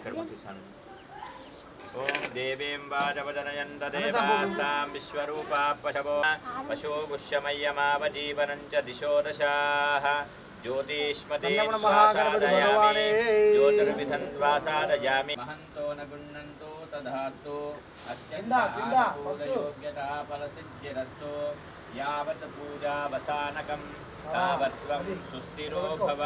ओम देवीं वाजवदनयन्त देवास्तां विश्वरूपा पशवो पशो गुष्यमय्यमावजीवनं च दिशो दशाः ज्योतिष्मते स्वासादयामि ज्योतिर्विधन्वासादयामि महन्तो न गुण्णन्तो तधास्तु अत्यन्तायोग्यता फलसिद्धिरस्तु यावत् पूजावसानकं तावत् त्वं सुस्थिरो भव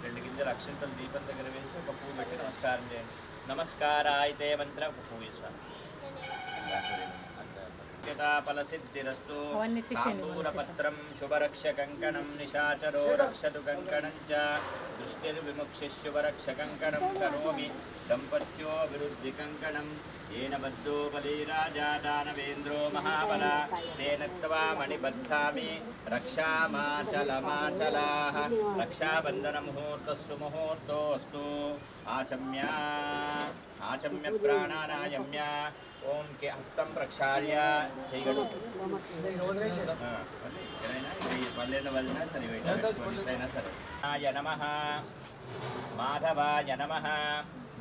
రెండు గింజల అక్షంతలు దీపం దగ్గర వేసి ఒక పువ్వు పెట్టి నమస్కారం చేయండి నమస్కారాయితే మంత్ర పూజిస్తాను ఫలసిద్ధిరస్తు తాంబూలపత్రం శుభరక్షకంకణం నిశాచరో రక్షతు కంకణం చ దృష్టిర్విముక్షి శుభరక్షకంకణం కరోమి దంపత్యో విరుద్ధి కంకణం येन बद्धोपदे राजा दानवेन्द्रो महाबला तेन त्वा मणिबद्धामि रक्षामाचलमाचलाः रक्षाबन्धनमुहूर्तस्सु मुहूर्तोऽस्तु आचम्य प्राणानायम्य ओम के हस्तं प्रक्षाल्य చేయగడు పల్లెల వలన సరి అయినా సరే ఆయ నమః మాధవాయ నమః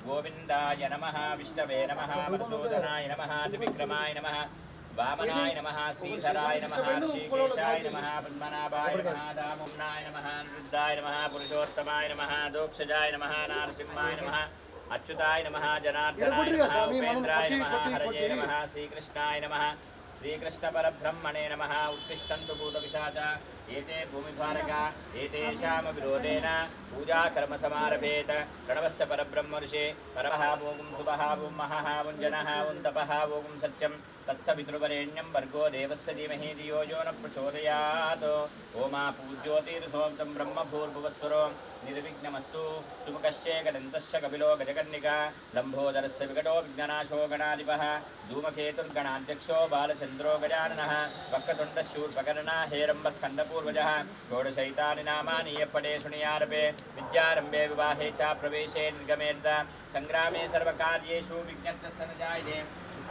गोविंदाय नमः विष्णवे नमः मधुसूदनाय नमः त्रिविक्रमाय नमः वामनाय नमः श्रीधराय नमः ऋषिकेशाय नमः पद्मनाभाय नमः दामुम्नाय नमः निरुद्धाय नमः पुरुषोत्तमाय नमः दोक्षजाय नमः नारसिंहाय नमः अच्युताय नमः जनार्दनाय नमः उपेन्द्राय नमः हरये नमः श्रीकृष्णाय नमः श्रीकृष्ण परब्रह्मणे नमः उत्तिष्ठन्तु भूतपिशाच एते भूमिभारका एतेषां विरोधेन पूजा कर्म समारभेत प्रणवस्य परब्रह्म ऋषे परमः भोगुं शुभः भूं महः भुं जनः भुं तपः भोगुं सत्यं तत्सवितृवरेण्यं भर्गो देवस्य धीमहि धियो यो न प्रचोदयात् ओमा पूज्योतिर्सोक्तं ब्रह्मभूर्भुवस्वरो निर्विघ्नमस्तु सुमुखश्चेकदन्तस्य कपिलो गजकर्णिका लम्बोदरस्य विकटो विघ्ननाशो गणाधिपः धूमकेतुर्गणाध्यक्षो बालचन्द्रो गजाननः वक्रतुण्डशूर्पकर्णा हेरम्बस्कन्दपूर्वजः षोडशैतानि नामानि यपठे शृणुयारभे विद्यारम्भे विवाहे च प्रवेशे निर्गमेऽर्थ सङ्ग्रामे सर्वकार्येषु विघ्नस्तस्य न जायते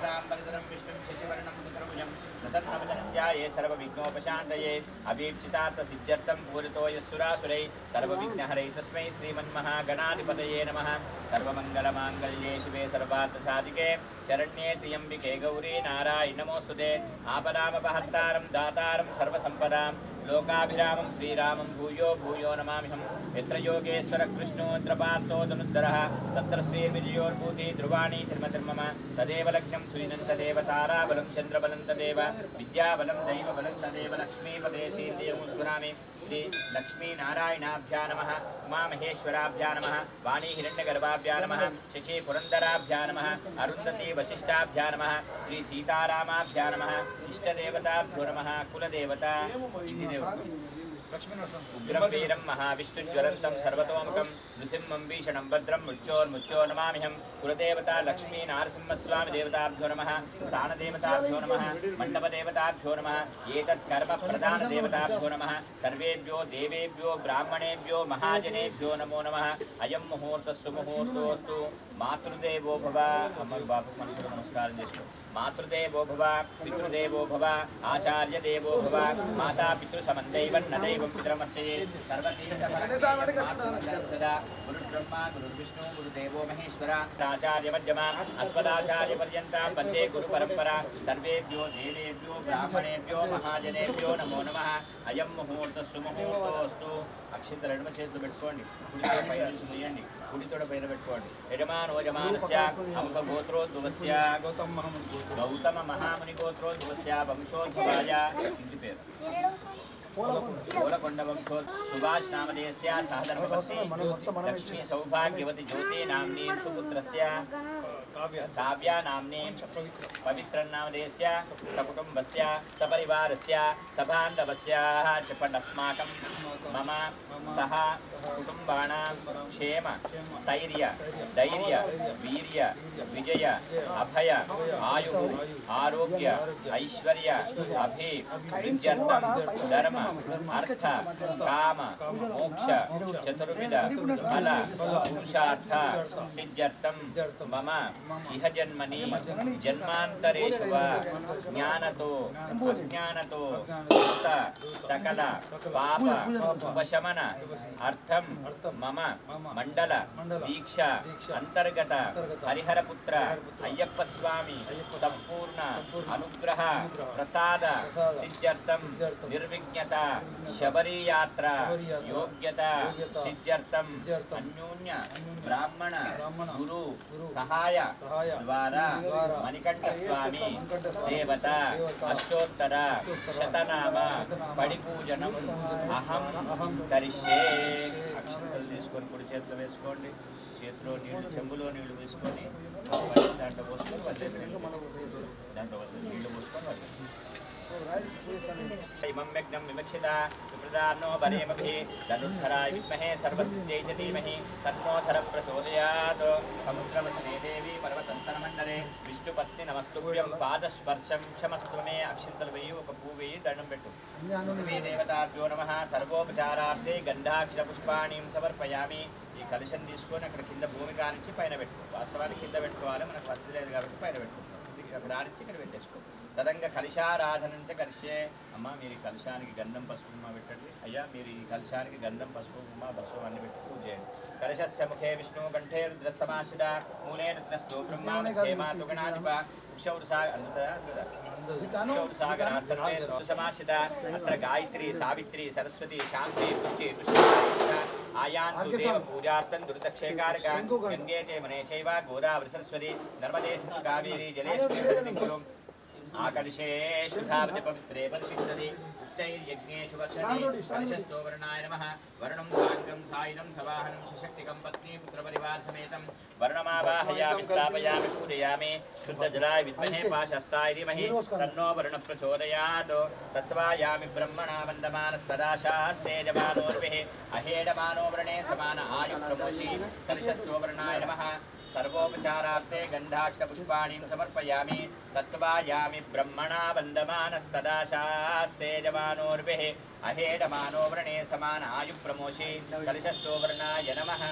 शुक्लाम्बरधरं विष्णुं शशिवर्णं चतुर्भुजं प्रसन्नवदनञ्जाये सर्वविघ्नोपशान्तये अभीप्सितार्थसिद्ध्यर्थं पूरितो यस्सुरासुरैः सर्वविघ्नहरै तस्मै श्रीमन्महागणाधिपतये नमः सर्वमङ्गलमाङ्गल्ये शिवे सर्वार्थसाधिके शरण्ये त्र्यम्बिके गौरी नारायणि नमोऽस्तुते आपदामपहर्तारं दातारं सर्वसम्पदां लोकाभिरामं श्रीरामं भूयो भूयो नमाम्यहं यत्र योगेश्वर कृष्णो द्रपार्थो धनुद्धरः तत्र श्रीर्विजयोर्भूति ध्रुवाणी धर्मधर्मम तदेव लक्ष्यं सुनिनं तदेव ताराबलं चन्द्रबलं तदेव विद्याबलं दैवबलं तदेव लक्ष्मीपदे श्रीदेवमुस्मरामि श्री लक्ष्मीनारायणाभ्या नमः उमामहेश्वराभ्या नमः वाणी हिरण्यगर्भाभ्या नमः शची पुरन्दराभ्या नमः अरुन्धती वशिष्ठाभ्या नमः श्री सीतारामाभ्या नमः इष्टदेवताभ्यो नमः कुलदेवता उग्रं वीरं महाविष्णुज्वलन्तं सर्वतोमुखं नृसिंहं भीषणं भद्रं मृत्योर्मुच्यो नमाम्यहं कुलदेवता लक्ष्मी नारसिंहस्वामी देवताभ्यो नमः स्थानदेवताभ्यो नमः मण्डपदेवताभ्यो नमः एतत्कर्मप्रधानदेवताभ्यो नमः सर्वेभ्यो देवेभ्यो ब्राह्मणेभ्यो महाजनेभ्यो नमो नमः अयं मुहूर्तस्सु मुहूर्तोऽस्तु मातृदेवो भव अम्मకు బాపు మనసులో నమస్కారం చేసుకో मातृदेवो भव पितृदेवो भव आचार्यदेवो भव माता पितृसमन्दैवन्नदैवं पितरमर्चये सर्वतीर्थसदा गुरुर्ब्रह्मा गुरुर्विष्णु गुरुदेवो महेश्वरा आचार्यमध्यमा अस्मदाचार्यपर्यन्तां वन्दे गुरुपरम्परा सर्वेभ्यो देवेभ्यो ब्राह्मणेभ्यो महाजनेभ्यो नमो नमः अयं मुहूर्तस्सु मुहूर्तोऽस्तु అక్షింతలు ఎడమ చేతులు పెట్టుకోండి కుడితో పై నుంచి ముయ్యండి కుడితోడ పైన పెట్టుకోండి యజమానోజమానస్య అముక గోత్రోద్భవస్య గౌతమ మహాముని గోత్రోద్భవస్య వంశోద్భవాయ ఇంటి పేరు పూలకొండ వంశో సుభాష్ నామధేయస్య సహధర్మపత్ని లక్ష్మీ సౌభాగ్యవతి జ్యోతి నామ్నీ సుపుత్రస్య काव्या नाम्नी पवित्रनामधेयस्य सकुटुम्बस्य सपरिवारस्य सबान्धवस्य च अस्माकं मम सह कुटुम्बानां क्षेम स्थैर्य धैर्य वीर्य विजय अभय आयुः आरोग्य ऐश्वर्य अभिवृद्ध्यर्थं धर्म अर्थ काम मोक्ष चतुर्विध फल पुरुषार्थ सिद्ध्यर्थं मम ఇహ జన్మని జన్మాంతరేషు వా జ్ఞానతో అజ్ఞానతో కృత సకల పాప ఉపశమన అర్థం మమ మండల దీక్ష అంతర్గత హరిహరపుత్ర అయ్యప్ప స్వామి సంపూర్ణ అనుగ్రహ ప్రసాద సిద్ధ్యర్థం నిర్విఘ్నత శబరి యాత్ర యోగ్యత సిద్ధ్యర్థం అన్యోన్య బ్రాహ్మణ గురు సహాయ ద్వారా మణికంఠ స్వామి దేవత అష్టోత్తర శతనామ పడిపూజనం అహం కరిష్యే. అక్షంతలు తీసుకొని కుడి చేతిలో వేసుకోండి. చేతిలో నీళ్లు చెంబులో నీళ్లు వేసుకొని దాంట్లో పోసుకొని వదిలేసేయండి. దాంట్లో నీళ్లు పోసుకొని వదిలేయండి. इमं यज्ञं विवक्षिता विप्रदानो वरेमभिः धनुर्धराय विद्महे सर्वसिद्ध्यै च धीमहि तन्नो धरः प्रचोदयात्. समुद्रवसने देवी पर्वतस्तनमण्डले विष्णुपत्नि नमस्तुभ्यं पादस्पर्शं क्षमस्व मे. अक्षिंतలు వేయి ఒక పువ్వు వేయి దండం పెట్టు. మే దేవతాభ్యో నమః. సర్వోపచారార్థే గంధాక్షర పుష్పాణిం సమర్పయామి. ఈ కలశం తీసుకొని అక్కడ కింద భూమి కానించి పైన పెట్టుకో. వాస్తవానికి కింద పెట్టుకోవాలి, మనకు వసతి లేదు కాబట్టి పైన పెట్టుకుంటాం. అక్కడ ఆనించి ఇక్కడ పెట్టేసుకో. తదంగ కలశారాధనంచ కరిష్యే. అమ్మ మీరు ఈ కలశానికి గంధం పసుపు ఉమ్మ పెట్టండి. అయ్యా మీరు ఈ కలశానికి గంధం పసుపు ఉమ్మ భస్వం అన్ని పెట్టి పూజ చేయండి. కలశస్య ముఖే విష్ణు కంఠే రుద్రసమాశ్రిత మూలే రుద్రస్తో బ్రహ్మ మధ్యే మాతుగణాధిప సమాశ్రిత. అత్ర గాయత్రి సావిత్రి సరస్వతి శాంతి పుష్టి ఆయాంతు దేవ పూజార్థం దుర్దక్షేకారక గంగే చైమనే చైవ గోదావరి సరస్వతి నర్మదే సింధు కావేరీ జలేస్మిన్ కురు ఆకర్షే శుధావతి పవిత్రే పరిశుద్ధతి ఉత్తైర్యజ్ఞేషు వర్షతి. కలశస్థోవర్ణాయ నమః. వర్ణం సాంగం సాయుధం సవాహనం సశక్తికం పత్ని పుత్రపరివార సమేతం వర్ణమావాహయామి స్థాపయామి పూజయామి. శుద్ధజలాయ విద్మహే పాశస్తాయ ధీమహి తన్నో వర్ణ ప్రచోదయాత్. తత్వాయామి బ్రహ్మణా వందమానస్తదాశాస్తేజమానోర్భిః అహేడమానో వ్రణే సమాన ఆయు ప్రమోషి. కలశస్థోవర్ణాయ నమః. सर्वोपचारार्थे गंधाक्षर पुष्पाणि समर्पयामि. तत्वायामि ब्रह्मणा वन्दमानस्तदाशास्तेजमानोर्भिः अहेडमानो व्रणे समान आयु प्रमोषि. कलशस्थो वर्णाय नमः.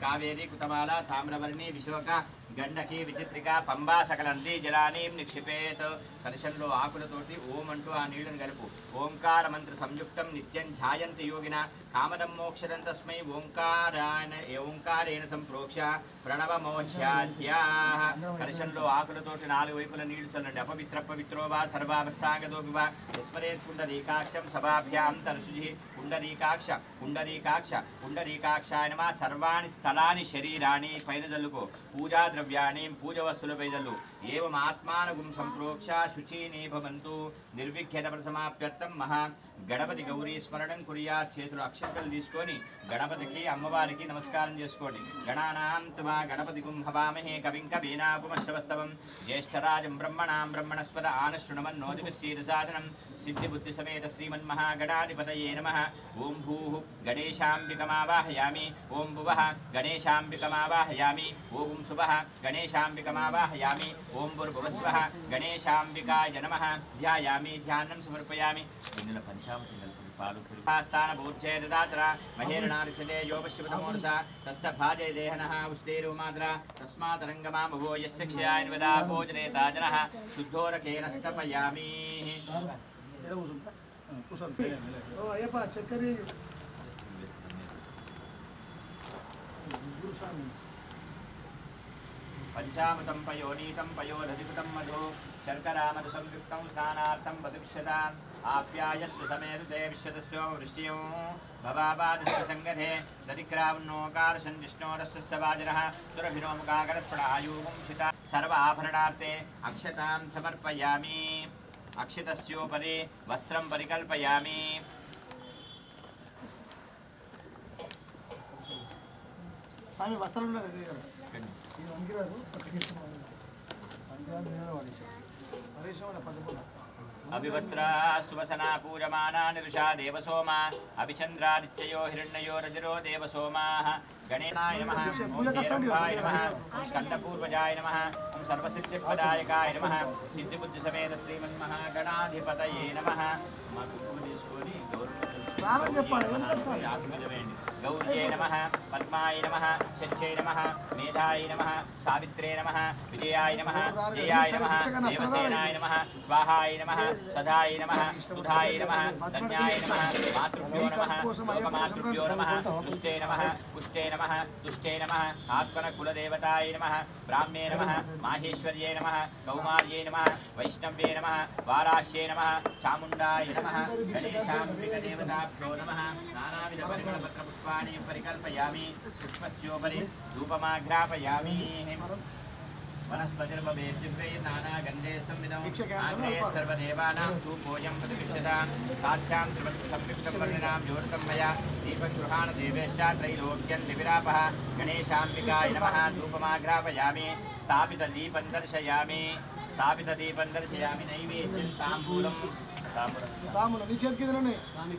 कावेरी कुतमाला ताम्रवर्णी विशोक గండకి విచిత్రిక పంబా సకలంది జలానీం నిక్షిపేత్. కలశంలో ఆకులతోటి ఓం అంటూ ఆ నీళ్లను కలుపు. ఓంకార మంత్ర సంయుక్తం నిత్యం ధ్యాయంతి యోగిన కామదం మోక్షదం తస్మై ఓంకారేణ సంప్రోక్ష ప్రణవమోహ్యాద్యాః. కలశంలో ఆకులతోటి నాలుగు వైపుల నీళ్లు చల్లండి. అపవిత్ర పవిత్రో వా సర్వావస్థాగతోపి వా యస్మరేత్ పుండరీకాక్షం సభాభ్యాం తరుషుజి. పుండరీకాక్ష పుండరీకాక్ష పుండరీకాక్షాయ నమః. సర్వాణి స్థలాని శరీరాణి పైన జల్లుకో. పూజా ద్రవ్యాన్ని పూజ వస్తువులపై జల్లు. ఏవం ఆత్మానగుం సంప్రోక్ష శుచీని భవంతు. నిర్విఘ్నత సమాప్యర్థం మహా గణపతి గౌరీ స్మరణం కుర్యాత్. చేతులు అక్షంతలు తీసుకొని గణపతికి అమ్మవారికి నమస్కారం చేసుకోండి. గణానాం త్వా గణపతి హవామహే కవిం కవీనాపుమశ్రవస్తవం జ్యేష్ఠరాజం బ్రహ్మణాం బ్రహ్మణస్పద ఆనశృణవన్నోదిభిస్సీదసాదనం. సిద్ధిబుద్ధి సమేత శ్రీమన్మహాగణాధిపతయే నమః. ఓం భూః గణేశాంబికమావాహయామి. ఓం భువః గణేశాంబికమావాహయామి. ఓం శుభః గణేశాంబికమావాహయామి. ఓం భూర్భువస్వః గణేశాంబికాయ నమః. ధ్యాయామి ధ్యానం సమర్పయామి. ఇందులో పంచామృతి పాలు స్థాన భూర్చేదాత్ర మహేరణారిచలే యోపశివతమోరస తస్స భాజే దేహనః ఉష్ణేరు మాత్ర తస్మాతరంగమామభో యస్య క్షయాన్వదా భోజనే తాజనః శుద్ధోరకేన స్తపయామి. పంచామృతం పయోనీతం పయోదధికృతం మధు శర్కరామధు సంయుక్తం స్నానార్థం వధుక్ష్యతాం. ఆప్యాయస్వ సమేరుదే విశ్వతస్యో వృష్ట్యం భవాబాదస్య సంగధే దధిక్రావన్నోకారశన్ విష్ణోరస్య వాజనః సురభినోముఖాకరత్ప్రణాయూగుంషిత. సర్వ ఆభరణార్థే అక్షతాం సమర్పయామి. అక్షితస్యోపరి వస్త్రం పరికల్పయామి. స్వామి వస్త్రంలో అభివస్త్రా సువసనా పూజమానా నిరుషా దేవసోమా అభిచంద్రాదిత్యయో హిరణ్యయో రజరో దేవసోమాః. గణేశాయ నమః. ఓం నీరంభాయ నమః. ఓం స్కందపూర్వజాయ నమః. ఓం సర్వసిద్ధిప్రదాయకాయ నమః. సిద్ధిబుద్ధి సమేత శ్రీమన్మహాగణాధిపతయే నమః. మా కుటుంబం తీసుకొని గౌరవం చెప్పాలి. ఆకు మీద వేయండి. गौर्ये नमः पद्माय नमः शच्यै नमः मेधाय नमः सावित्रे नमः विजयाय नमः जयाय नमः देवसेनाय नमः स्वाहाय नमः सदाय नमः सुधाय नमः धन्याय नमः मातृभ्यो नमः लोकमातृभ्यो नमः दुष्टे नमः पुष्टे नमः तुष्टे नमः आत्मनकुलदेवताय नमः ब्राह्मे नमः माहेश्वर्ये नमः कौमार्ये नमः वैष्णव्ये नमः वाराश्ये नमः चामुण्डाय नमः गणेशाम्बिकदेवताभ्यो नमः नानाविधपरिमलपत्रपुष्पाणि परिकल्पयामि पुष्पस्योपरि धूपमाघ्रापयामि वनस्पतिर्भवेद्दिव्यै नानागन्धे संविदौ आग्ने सर्वदेवानां धूपोऽयं प्रतिष्ठतां साध्यां त्रिवक्त्रसंयुक्तं वर्णिनां ज्योतितं मया दीपगृहाण देवेश्च त्रैलोक्यं दिविरापः गणेशाम्बिकाय नमः धूपमाघ्रापयामि स्थापितदीपं दर्शयामि नैवेद्यं ताम्बूलं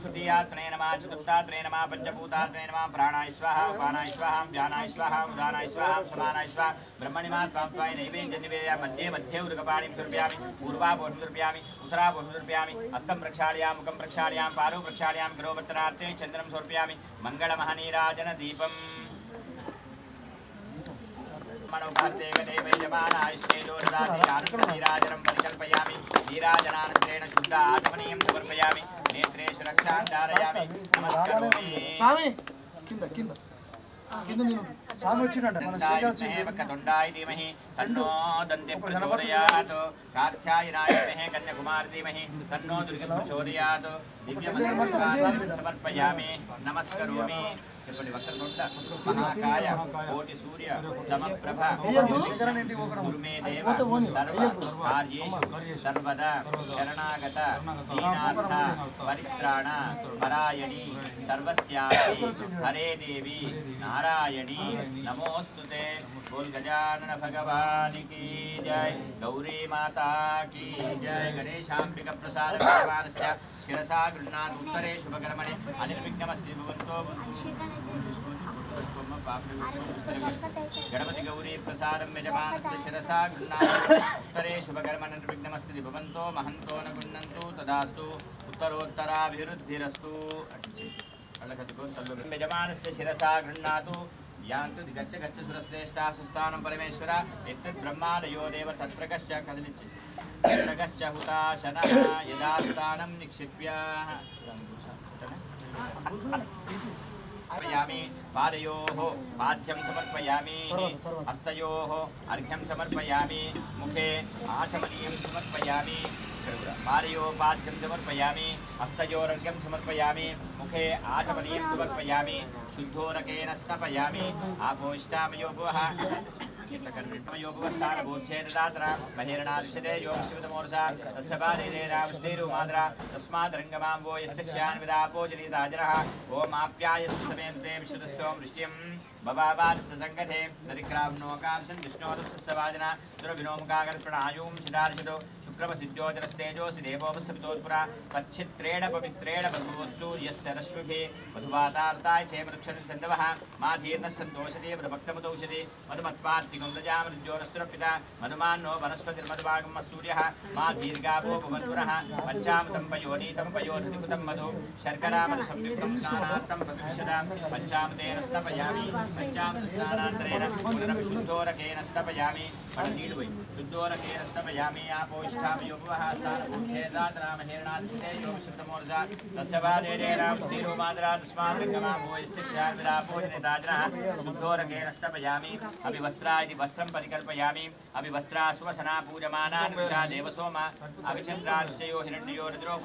तृतीयात्मने नमः चतुर्थात्मने नमः पंचभूतात्मने नमः प्राणाय स्वाहा उपानाय स्वाहा व्यानाय स्वाहा उदानाय स्वाहा समानाय स्वाहा ब्रह्मणि मात्वाय नैवेद्यं निवेदयामि मध्ये मध्ये उदकपाणिं समर्पयामि पूर्वाभूषं समर्पयामि उत्तराभूषं समर्पयामि हस्तं प्रक्षालयामि मुखं प्रक्षालयामि पादौ प्रक्षालयामि करोवर्तनार्थे चन्द्रं समर्पयामि मङ्गलमहनीराजन दीपम् मनोभार्तेकदेवयजमानायुष्टेजोरदानीराजनं परिकल्पयामि नीराजनानन्तरेण शुद्ध आत्मनीयं समर्पयामि नेत्रे सुरक्षां धारयामि नमस्करोमि स्वामी కింద కింద కింద నేను స్వామి వచ్చినట్ట మన तोंडाय धीमहि तन्नो दन्ते प्रचोदयात् कात्यायनाय विद्महे कन्याकुमारी धीमहि तन्नो दुर्गे प्रचोदयात् दिव्यमन्त्रं समर्पयामि नमस्करोमि महाकाय कोटि सूर्य समप्रभ गुरुमे देव सर्व कार्येषु सर्वदा शरणागत दीनार्थ परित्राण परायणी सर्वस्यापि हरे देवी नारायणी नमोस्तुते बोल गजानन भगवान की जय गौरी माता की जय गणेशाम्बिक प्रसाद भगवानस्य शिरसा गृह्णात् उत्तरे शुभकर्मणे अनिर्विघ्नमस्ति भवन्तो गणपति गौरी प्रसादं यजमानस्य शिरसा गृह्णात् उत्तरे शुभकर्मणे निर्विघ्नमस्ति भवन्तो महन्तो न गृह्णन्तु तदास्तु उत्तरोत्तराभिवृद्धिरस्तु यजमानस्य शिरसा गृह्णातु यान्तु गच्छ गच्छ सुरश्रेष्ठा सुस्थानं परमेश्वर एतत् ब्रह्मादयो देव तत्प्रकश्च कदलिच्छि प्रकश्च हुताशनः यदा स्थानं निक्षिप्य समर्पयामि पादयोः पाद्यं समर्पयामि हस्तयोः अर्घ्यं समर्पयामि मुखे आचमनीयं समर्पयामि पादयोः पाद्यं समर्पयामि हस्तयोरर्घ्यं समर्पयामि मुखे आचमनीयं समर्पयामि शुद्धोरकेन स्नपयामि आपोष्टामयोपवः योगवस्थानभूच्छेददात्रा महेरणादिशते योगशिवतमोर्षा तस्य पादेरावष्टेरुमाद्रा तस्माद्रङ्गमाम्बो यस्य स्यान्विदापोजनीताजरः ओमाप्यायस्य समेते विशुद्धस्वं वृष्ट्यं भवावादस्य सङ्गते दरिक्राव्नोकांसन् विष्णोरुस्य वाजना दुरभिनोमुखागर्पणायुं सिदार्शतो शुक्रमसिद्ध्योजनस्तेजोसि देवोपसपितोत्पुरा तच्छित्रेण पवित्रेण वसूसूर्यस्य रश्मिभिः मधुवातार्ताय क्षेमदक्षिणं सन्दवः माधीर्नः सन्तोषते मधुभक्तमुदौषधे मधुमत्पार्तिगुन्दजामृज्योरस्तुरपिता मधुमान्नो वनस्पतिर्मधुभागम् सूर्यः मा दीर्घापो भवन्पुरः पञ्चामृतं पयोनीतं पयोधृतिकृतं मधु शर्करामधुसंयुक्तं स्नानार्थं प्रतिष्ठतां पञ्चामृतेन स्नपयामि पञ्चामृतस्नानान्तरेण पुनरपि शुद्धोरकेन स्नपयामि शुद्धोरकेन स्नपयामि आपोष्ठामि योगवः स्थानभूच्छेदातरामहेरणादिशते योगशब्दमोर्जा तस्य वादेरेणामुष्टिरोमादरा तस्माद्लिङ्गमाभो यस्य स्याद्विदापोजनिताजनः शुद्धोरकेन स्नपयामि अभिवस्त्रा इति वस्त्रं परिकल्पयामि अभिवस्त्रा सुवसना पूजमानान् विषा देवसोमा अभिचन्द्रादित्ययो हिरण्यो रुद्रो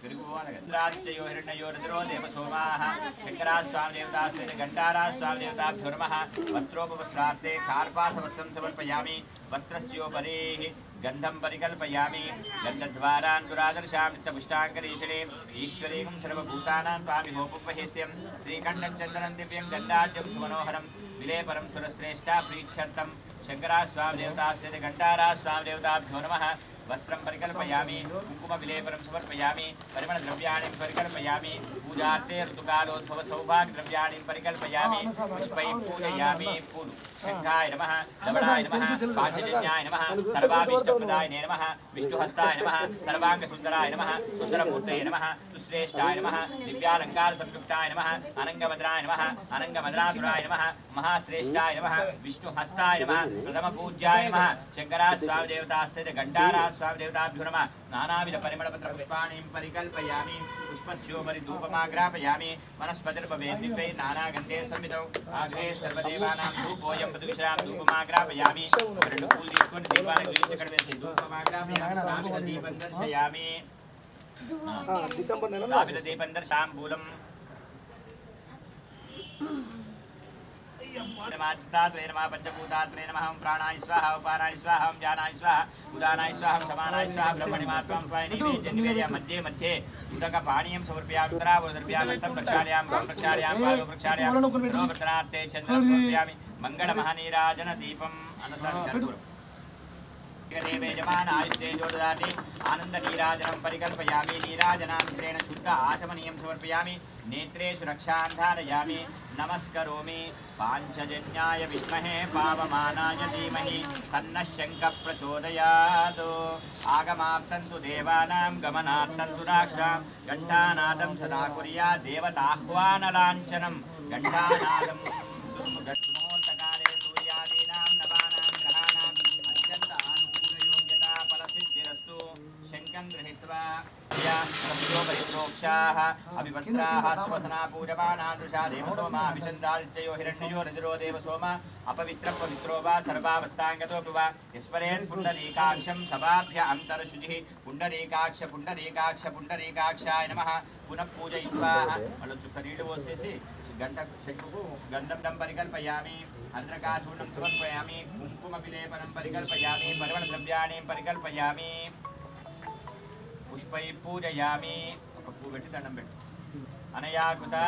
इंद्रादित्ययो हिरण्यो रुद्रो देवसोमाः शङ्करास्वामिदेवतास्य घण्टारास्वामिदेवताभ्यो नमः वस्त्रोपवस्त्रार्थे कार्पासवस्त्रं समर्पयामि वस्त्रस्योपरेः गन्धं परिकल्पयामि गन्धद्वारान् दुरादर्शामित्यपुष्टाङ्गरीषणे ईश्वरीं सर्वभूतानां स्वामिभोपुपहेस्यं श्रीकण्ठञ्चन्दनं दिव्यं गन्धाद्यं सुमनोहरं विलेपरं सुरश्रेष्ठा प्रीत्यर्थं शङ्करास्वामिदेवतास्य घण्टारास्वामिदेवताभ्यो नमः वस्त्रं परिकल्पयामि कुङ्कुमविलेपनं समर्पयामि परिमलद्रव्याणि परिकल्पयामि पूजार्थे ऋतुकालोद्भव सौभाग्यद्रव्याणि परिकल्पयामि पुष्पैः पूजयामि शङ्खाय नमः धवलाय नमः पाञ्चजन्याय नमः सर्वाभीष्टप्रदायिने नमः विष्णुहस्ताय नमः सर्वाङ्गसुन्दराय नमः सुन्दरमूर्तये नमः सुश्रेष्ठाय नमः दिव्यालङ्कारसंयुक्ताय नमः अनङ्गभद्राय नमः अनङ्गभद्रासुराय नमः महाश्रेष्ठाय नमः विष्णुहस्ताय नमः प्रथमपूज्याय नमः शङ्करास्वामिदेवतास्य घण्टारास्वामिदेवताभ्यो नमः नानाविधपरिमलपत्रपुष्पाणिं परिकल्पयामि पुष्पस्योपरि धूपमाग्रापयामि वनस्पतिर्भवेत् दिव्यैः नानागन्धे संवितौ आग्रे सर्वदेवानां धूपोऽयं मधुविषयां धूपमाग्रापयामि రెండు పూలు తీసుకొని దీపానికి వెలిగించక్కడ వేసి ధూపమాగ్రాపయామి స్వామికి దీపం దర్శయామి డిసెంబర్ నెల స్థాపిత దీపం దర్శాంబూలం नमात्तात्वे नमः पंचभूतात्वे नमः प्राणाय स्वाहा उपानाय स्वाहा ज्ञानाय स्वाहा उदानाय स्वाहा समानाय स्वाहा ब्रह्मणि मात्वं स्वायनीवेद्य निवेद्य मध्ये मध्ये उदकपानीयं समर्पयामि उत्तरावदर्पयामि हस्तं प्रक्षालयामि प्रक्षालयामि पादौ प्रक्षालयामि नमोपत्रार्थे चन्द्रं समर्पयामि मङ्गलमहानीराजन दीपम् अनसर्गर्पुरम् देवे जमान आयुष्तेजो ददाति आनन्दनीराजनं परिकल्पयामि नीराजनामन्त्रेण शुद्ध आचमनीयं समर्पयामि नेत्रेषु रक्षां धारयामि नमस्करोमि पाञ्चजन्याय विद्महे पावमानाय धीमहि तन्नः शङ्खः प्रचोदयात् आगमाप्तन्तु देवानां गमनाप्तन्तु राक्षां घण्टानादं सदा कुर्यात् देवताह्वानलाञ्छनं घण्टानादं सुमुखकाले सूर्यादीनां नवानां ग्रहाणां अत्यन्त आनुकूलयोग्यता फलसिद्धिरस्तु शङ्खं गृहीत्वा परिप्रोक्षाः अभिवस्त्राः स्वसना पूजमानादृशा देवसोमा अभिचन्द्रादित्ययो हिरण्ययो रजरो देवसोमा अपवित्रपवित्रो वा सर्वावस्थाङ्गतोऽपि वा यस्मरेत् पुण्डरीकाक्षं सभाभ्य अन्तरशुचिः पुण्डरीकाक्ष पुण्डरीकाक्ष पुण्डरीकाक्षाय नमः पुनः पूजयित्वा मళ్ళీ చుక్క నీళ్ళు పోసేసి గంట చెట్టుకు గంధం పరికల్పయామి అర్ద్రకాచూర్ణం సమర్పయామి కుంకుమ విలేపనం పరికల్పయామి పరిమళద్రవ్యాణి పరికల్పయామి पुष्पै पूजयामि पूबेट्टि दण्डं पेट्टु अनया कृता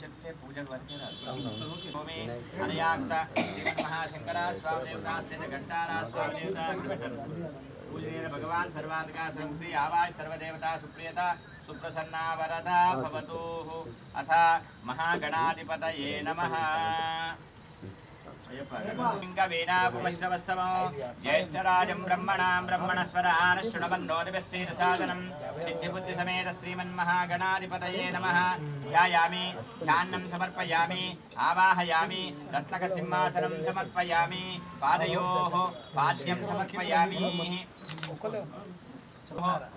చెప్తే పూజకు వరకే రాదు స్వామి అనయా कृता महाशंकरा स्वामिदेवता से घंटारा स्वामिदेवता पूजनेन भगवान् सर्वाधिकासं श्री आवाय सर्वदेवता सुप्रियता सुप्रसन्ना वरदा भवतु अथ महागणाधिपतये नमः ज्येष्ठराजं ब्रह्मणां ब्रह्मणस्पदान् शृण्वन्नोदिभिस्सेदसादनं सिद्धिबुद्धिसमेत श्रीमन्महागणाधिपतये नमः ध्यायामि ध्यानं समर्पयामि आवाहयामि रत्नकसिंहासनं समर्पयामि पादयोः पाद्यं समर्पयामि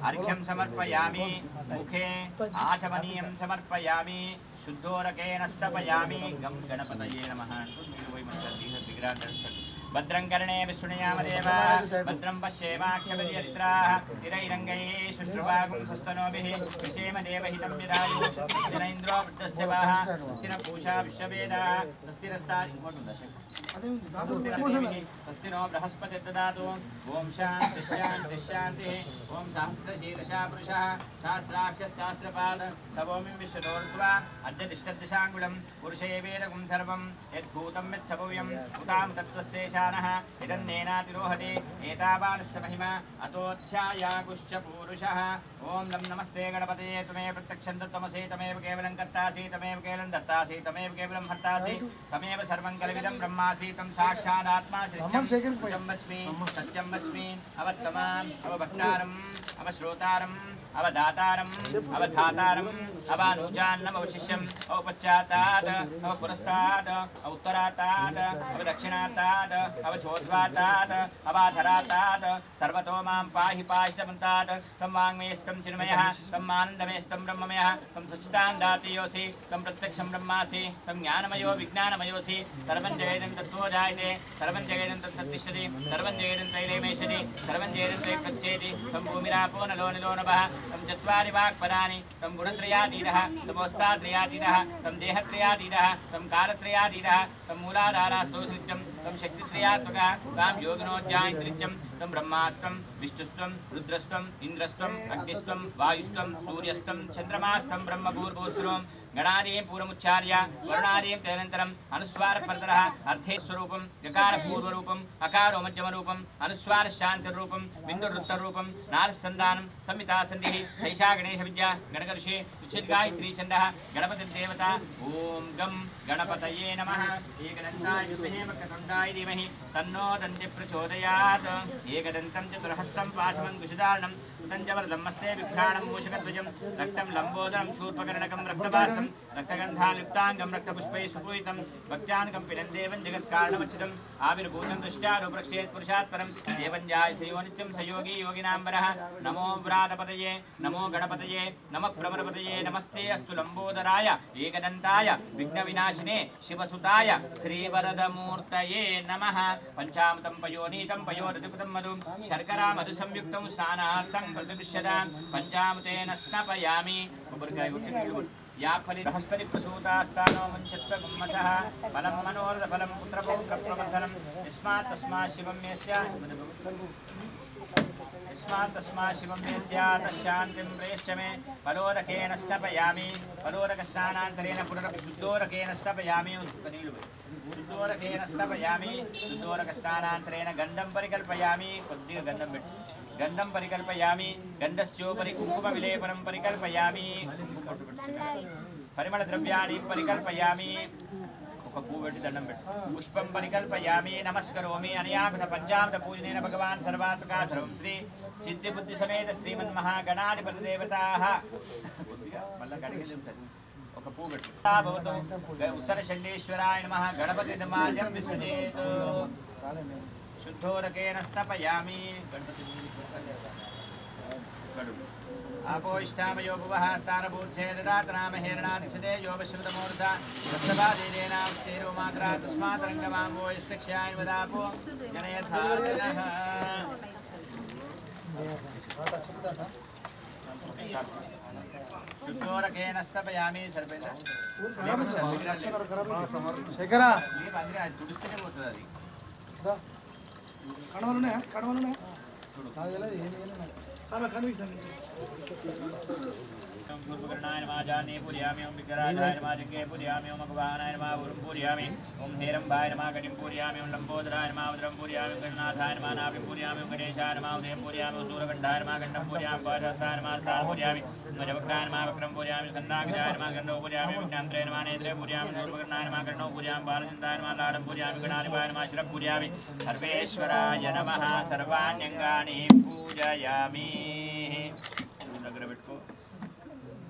अर्घ्यं समर्पयामि मुखे आचमनीयं समर्पयामि शुद्धोरकेन स्तपयामि गं गणपतये नमः भद्रं कर्णे विष्णुयामदेव भद्रं पश्येमाक्षपतियरित्राः तिरैरङ्गैः शुश्रुवागुं स्वस्तनोभिः विषेम देवहितं विरायुः स्वस्ति इन्द्रो वृद्धस्य वाः स्वस्ति न पूषा विश्ववेदाः स्वस्ति स्वस्ति नो बृहस्पतिर्ददातु ॐ शान्तिः शान्तिः शान्तिः ॐ सहस्रशीर्षा पुरुषः सहस्राक्षः सहस्रपाद सवोमिं विश्वदोर्ध्वा अद्य तिष्ठद्दिशाङ्गुलं पुरुषे वेदगुं सर्वं यद्भूतं यत्सभव्यं उतां तत्त्वस्येषानः इदन्नेनातिरोहति एतावानस्य महिमा अतोऽध्यायागुश्च पूरुषः ॐ नं नमस्ते गणपतये त्वमेव प्रत्यक्षं तत्त्वमसि तमेव केवलं कर्तासि तमेव केवलं दत्तासि तमेव केवलं हर्तासि तमेव सर्वं कलविदं ब्रह्मासि तं साक्षादात्मा सत्यं वच्मि अवत्तमाम् अवभक्तारम् अवश्रोतारम् अवदातारम् अवधातारम् अवानुजान्नम् अवशिष्यम् अवपश्चातात् अवपुरस्तात् अवुत्तरातात् अवदक्षिणातात् अवचोर्ध्वातात् अवाधरातात् सर्वतो मां पाहि पाहि समन्तात् तं वाङ्मयस्तं चिन्मयः तं आनन्दमयस्तं ब्रह्ममयः तं सच्चिदानन्दातीयोऽसि तं प्रत्यक्षं ब्रह्मासि तं ज्ञानमयो विज्ञानमयोऽसि सर्वं जगेदं तत्त्वो जायते सर्वं जगेदं तत्तत्तिष्ठति सर्वं जगेदं त्रैलेमेषति सर्वं जगेदं त्रैप्रच्छेति तं भूमिरापो नलो निलो नभः तं चत्वारि वाक्पराणि तं गुणत्रयातीतः तमोस्तात्रयातीतः तं देहत्रयातीतः तं कालत्रयातीतः तं मूलाधारास्तोषनित्यं तं शक्तित्रयात्मकः तां योगिनोज्जायन्त्रित्यं तं ब्रह्मास्तं विष्णुस्तं रुद्रस्तं इन्द्रस्तं अग्निस्तं वायुस्तं सूर्यस्तं चन्द्रमास्तं ब्रह्मभूर्भुवस्सुरं गणादीं पूर्वमुच्चार्य वरुणादीं तदनन्तरम् अनुस्वारपरतरः अर्थे स्वरूपं यकारपूर्वरूपं अकारो मध्यमरूपं अनुस्वारशान्तिरूपं बिन्दुवृत्तरूपं नारसन्धानं संहितासन्धिः सैषा गणेशविद्या गणकर्षे उच्चिद्गायत्री छन्दः गणपतिर्देवता ॐ गं गणपतये नमः एकदन्ताय विद्महे वक्रतुण्डाय धीमहि तन्नो दन्ति प्रचोदयात् एकदन्तं चतुर्हस्तं पाशमङ्कुशधारणं तञ्जवरदम्मस्ते बिभ्राणं मूषकध्वजं रक्तं लम्बोदरं शूर्पकर्णकं रक्तवासं रक्तगन्धालुक्ताङ्गं रक्तपुष्पैः सुपूजितं भक्त्याङ्गं पिनं देवं जगत्कारणमच्युतम् आविर्भूतं दृष्ट्यारूपरक्षेत् पुरुषात् परं देवं जाय सयोनित्यं सयोगी योगिनाम्बरः नमो व्रातपतये नमो गणपतये नमः भ्रमरपतये नमस्ते अस्तु लम्बोदराय एकदन्ताय विघ्नविनाशिने शिवसुताय श्रीवरदमूर्तये नमः पञ्चामृतं पयोनीतं पयोरतिपुतं मधु शर्करा मधुसंयुक्तं स्नानार्थं प्रतिदृश्यतां पञ्चामृतेन स्नापयामि या फली बृहस्पति प्रसूतास्तानो मुञ्चत्वगुम्मसः फलं मनोरथफलं पुत्रपौत्रप्रवर्धनं यस्मात् तस्मात् शिवं तस्शान्तिं प्रेष्य मे फलोदकेन स्नापयामि फलोदकस्नानान्तरेण शुद्धोदकेन स्नापयामि शुद्धोदकेन स्नापयामि शुद्धोदकस्नानान्तरेण गन्धं परिकल्पयामि गन्धं परिकल्पयामि गन्धस्योपरि कुङ्कुमविलेपनं परिकल्पयामि परिमलद्रव्याणि परिकल्पयामि पुष्पं परिकल्पयामि नमस्करोमि अनयाकृत पंचामृत पूजनेन भगवान् सर्वात्मका सर्वं श्री सिद्धिबुद्धि समेत श्रीमन्महागणाधिपति देवताः उत्तर चण्डीश्वराय नमः गणपति नमाजं विसृजेत् शुद्धोदकेन स्नापयामि आपोष्टामयो भुवः स्थानभूत्से ददातनाम हेरणादिक्षते योगश्रुतमूर्धा सप्तपादेनास्तेरो मात्रा तस्मात् रङ्गमाङ्गो यस्य क्षयाय वदापो जनयथार्जनः शुद्धोदकेन स्नापयामि सर्वेन्द्र శేఖరా తుడుస్తూనే పోతుంది అది కడవలున్నాయా కడవలున్నాయా కనిపిస్తుంది सूर्पकर्णाय नमः जाने पूजयामि ओम विघ्नराजाय नमः जग्गे पूजयामि ओम भगवानाय नमः गुरुं पूजयामि ओम हेरम्बाय नमः गणिं पूजयामि ओम लंबोदराय नमः उदरं पूजयामि गणनाथाय नमः नाभिं पूजयामि ओम गणेशाय नमः उदयं पूजयामि ओम सूर्यकण्ठाय नमः गण्डं पूजयामि पादहस्ताय नमः हस्तान् पूजयामि वज्रवक्त्राय नमः वक्रं पूजयामि स्कन्धाग्राय नमः गण्डं पूजयामि विघ्नान्तराय नमः नेत्रे पूजयामि सूर्पकर्णाय नमः गण्डं पूजयामि बालचन्द्राय नमः लाडं पूजयामि गणाधिपाय नमः शिरं पूजयामि सर्वेश्वराय नमः सर्वाण्यङ्गानि पूजयामि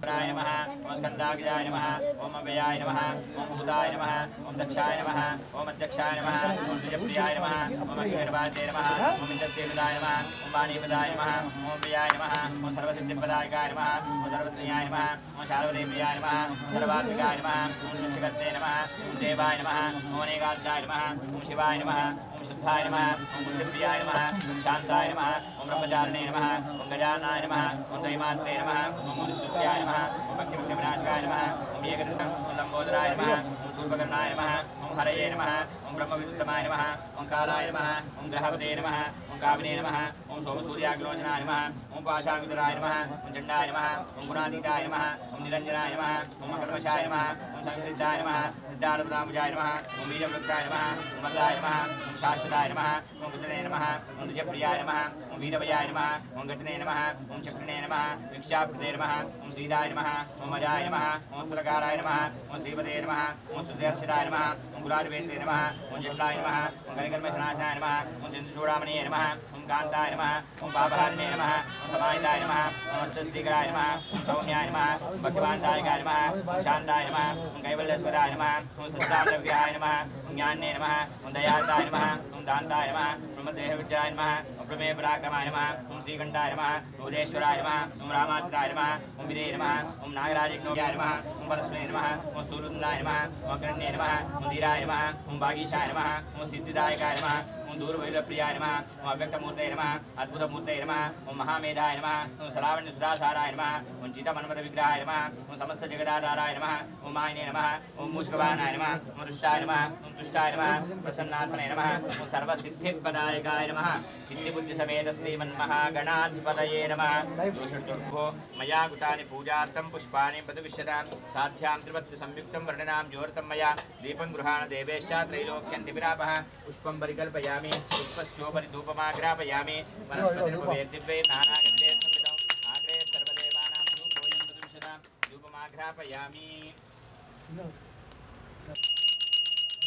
राय नमः ओम स्कन्धाग्राय नमः ओम अव्ययाय नमः ओम भूताय नमः ओम दक्षाय नमः ओम अध्यक्षाय नमः ओम द्विजप्रियाय नमः ओम अग्निर्वाद्ये नमः ओम इन्द्रसेविताय नमः ओम वाणीपदाय नमः ओम प्रियाय नमः ओम सर्वसिद्धिपदायकाय नमः ओम सर्वत्रियाय नमः ओम शार्वदेव्याय नमः ओम सर्वात्मिकाय नमः ओम सृष्टिकर्ते नमः ओम देवाय नमः ओम अनेकाद्याय नमः ओम शिवाय नमः ओम शुद्धाय नमः ओम बुद्धिप्रियाय नमः ओम शान्ताय नमः ओम ब्रह्मचारिणे नमः ओम गजाननाय नमः ओम दैमात्रे नमः ओम मुनिस्तुत्याय नमः ओम भक्तिविघ्नविनाशकाय नमः ओम एकदन्तं ओम लंबोदराय नमः ओम शूर्पकर्णाय नमः ओम हरये नमः ओम ब्रह्मविद्युत्तमाय नमः ओम कालाय नमः ओम ग्रहपते नमः ओम कामिने नमः ओम सोमसूर्याग्लोचनाय नमः ओम पाशाङ्कुराय नमः ओम चण्डाय नमः ओम गुणातीताय नमः ओम निरञ्जनाय नमः ओम अकल्मषाय नमः ओम संसिद्धाय नमः सिद्धार्थरामुजाय नमः ओम वीरवृत्ताय नमः ओम मल्लाय नमः ओम शाश्वताय नमः ओम गुजने नमः ओम द्विजप्रियाय नमः ओम वीरवयाय नमः ओम गजने नमः ओम चक्रिणे नमः भिक्षाप्रदे नमः ओम श्रीदाय नमः ओम अजाय नमः ओम पुलकाराय नमः ओम श्रीपदे नमः ओम सुदर्शनाय नमः ओम गुलालवेत्रे नमः ओम जटलाय नमः ओम कलिकर्मशनाशाय नमः ओम चन्द्रचूडामणये नमः ओम कान्ताय नमः ओम पापहारिणे नमः ओम समाहिताय नमः ओम अष्टश्रीकराय नमः ओम सौम्याय नमः ओम भक्तिवान्तायकाय नमः ओम शान्ताय नमः ओम कैवल्यस्वराय नमः ओम सत्ताविग्रहाय नमः ओम ज्ञाने नमः ओम दयाताय नमः ओम दान्ताय नमः ओम देहविद्याय नमः ओम प्रमेय पराक्रमाय नमः ओम श्रीकण्ठाय नमः ओम उदेश्वराय नमः ओम रामात्राय नमः ओम विदे नमः ओम नागराजज्ञोयाय नमः ओम परस्मै नमः ओम स्तूलुन्दाय नमः ओम अग्रण्ये नमः ओम धीराय नमः ओम भागीशाय नमः ओम सिद्धिदायकाय नमः ओम ఓం దూరవైరప్రియాయ నమః ఓం అవ్యక్తమూర్తయే నమః అద్భుతమూర్తయే నమః ఓం మహామేధాయ నమః ఓం సలావణ్య సుధాసారాయ నమః ఓం చిత్తమన్మథ విగ్రహాయ నమః ఓం సమస్త జగదాధారాయ నమః ఓం మాయనే నమః ఓం మూషికవాహనాయ నమః ఓం రుష్టాయ నమః ఓం తుష్టాయ నమః ప్రసన్నాత్మనే నమః ఓం సర్వసిద్ధిపదాయకాయ నమః సిద్ధిబుద్ధి సమేత శ్రీమన్మహాగణాధిపతయే నమః దోషతుర్భో మయా గుతాని పూజార్థం పుష్పాని ప్రతివిశ్యతాం సాధ్యాం త్రివత్తి సంయుక్తం వర్ణనాం జ్యోర్తం మయా దీపం గృహాణ దేవేశ్చ త్రైలోక్యం దివిరాపః పుష్పం పరికల్పయామి పుష్పస్యోపరి ధూపమాగ్రాపయామి వనస్పతిరుపవేర్దివ్యై నానాగంధే సంవిధం ఆగ్రే సర్వదేవానాం ధూపోయం ప్రతివిశ్యతాం ధూపమాగ్రాపయామి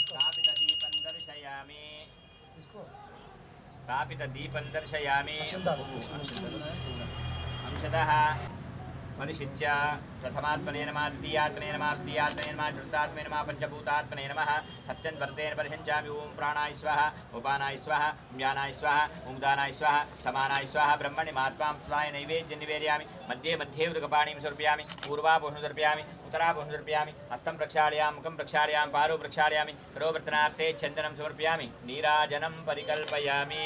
స్థాపిత దీపం దర్శయామి స్థాపిత దీపం దర్శయామి అంశతః పరిశిచ్య ప్రథమాత్మనే నమః ద్వితీయాత్మనే నమః తృతీయాత్మనే నమः చతుర్థాత్మనే నమः పంచభూతాత్మనే నమః సత్యం వర్తేన పరిశంచామి ఓం ప్రాణాయ స్వాహ ఉపానాయ స్వాహ వ్యానాయ స్వాహ ఉదానాయ స్వాహ సమానాయ స్వాహ బ్రహ్మణి మాత్వాం స్వాయ నైవేద్యం నివేదయామి మధ్యే మధ్యే ఉదకపాణిం సమర్పయామి పూర్వాపోహం సమర్పయామి ఉత్తరాపోహం సమర్పయామి హస్తం ప్రక్షాళయామి ముఖం ప్రక్షాళయామి పారో ప్రక్షాళయామి కరోవర్తనార్థే చందనం సమర్పయామి నీరాజనం పరికల్పయామి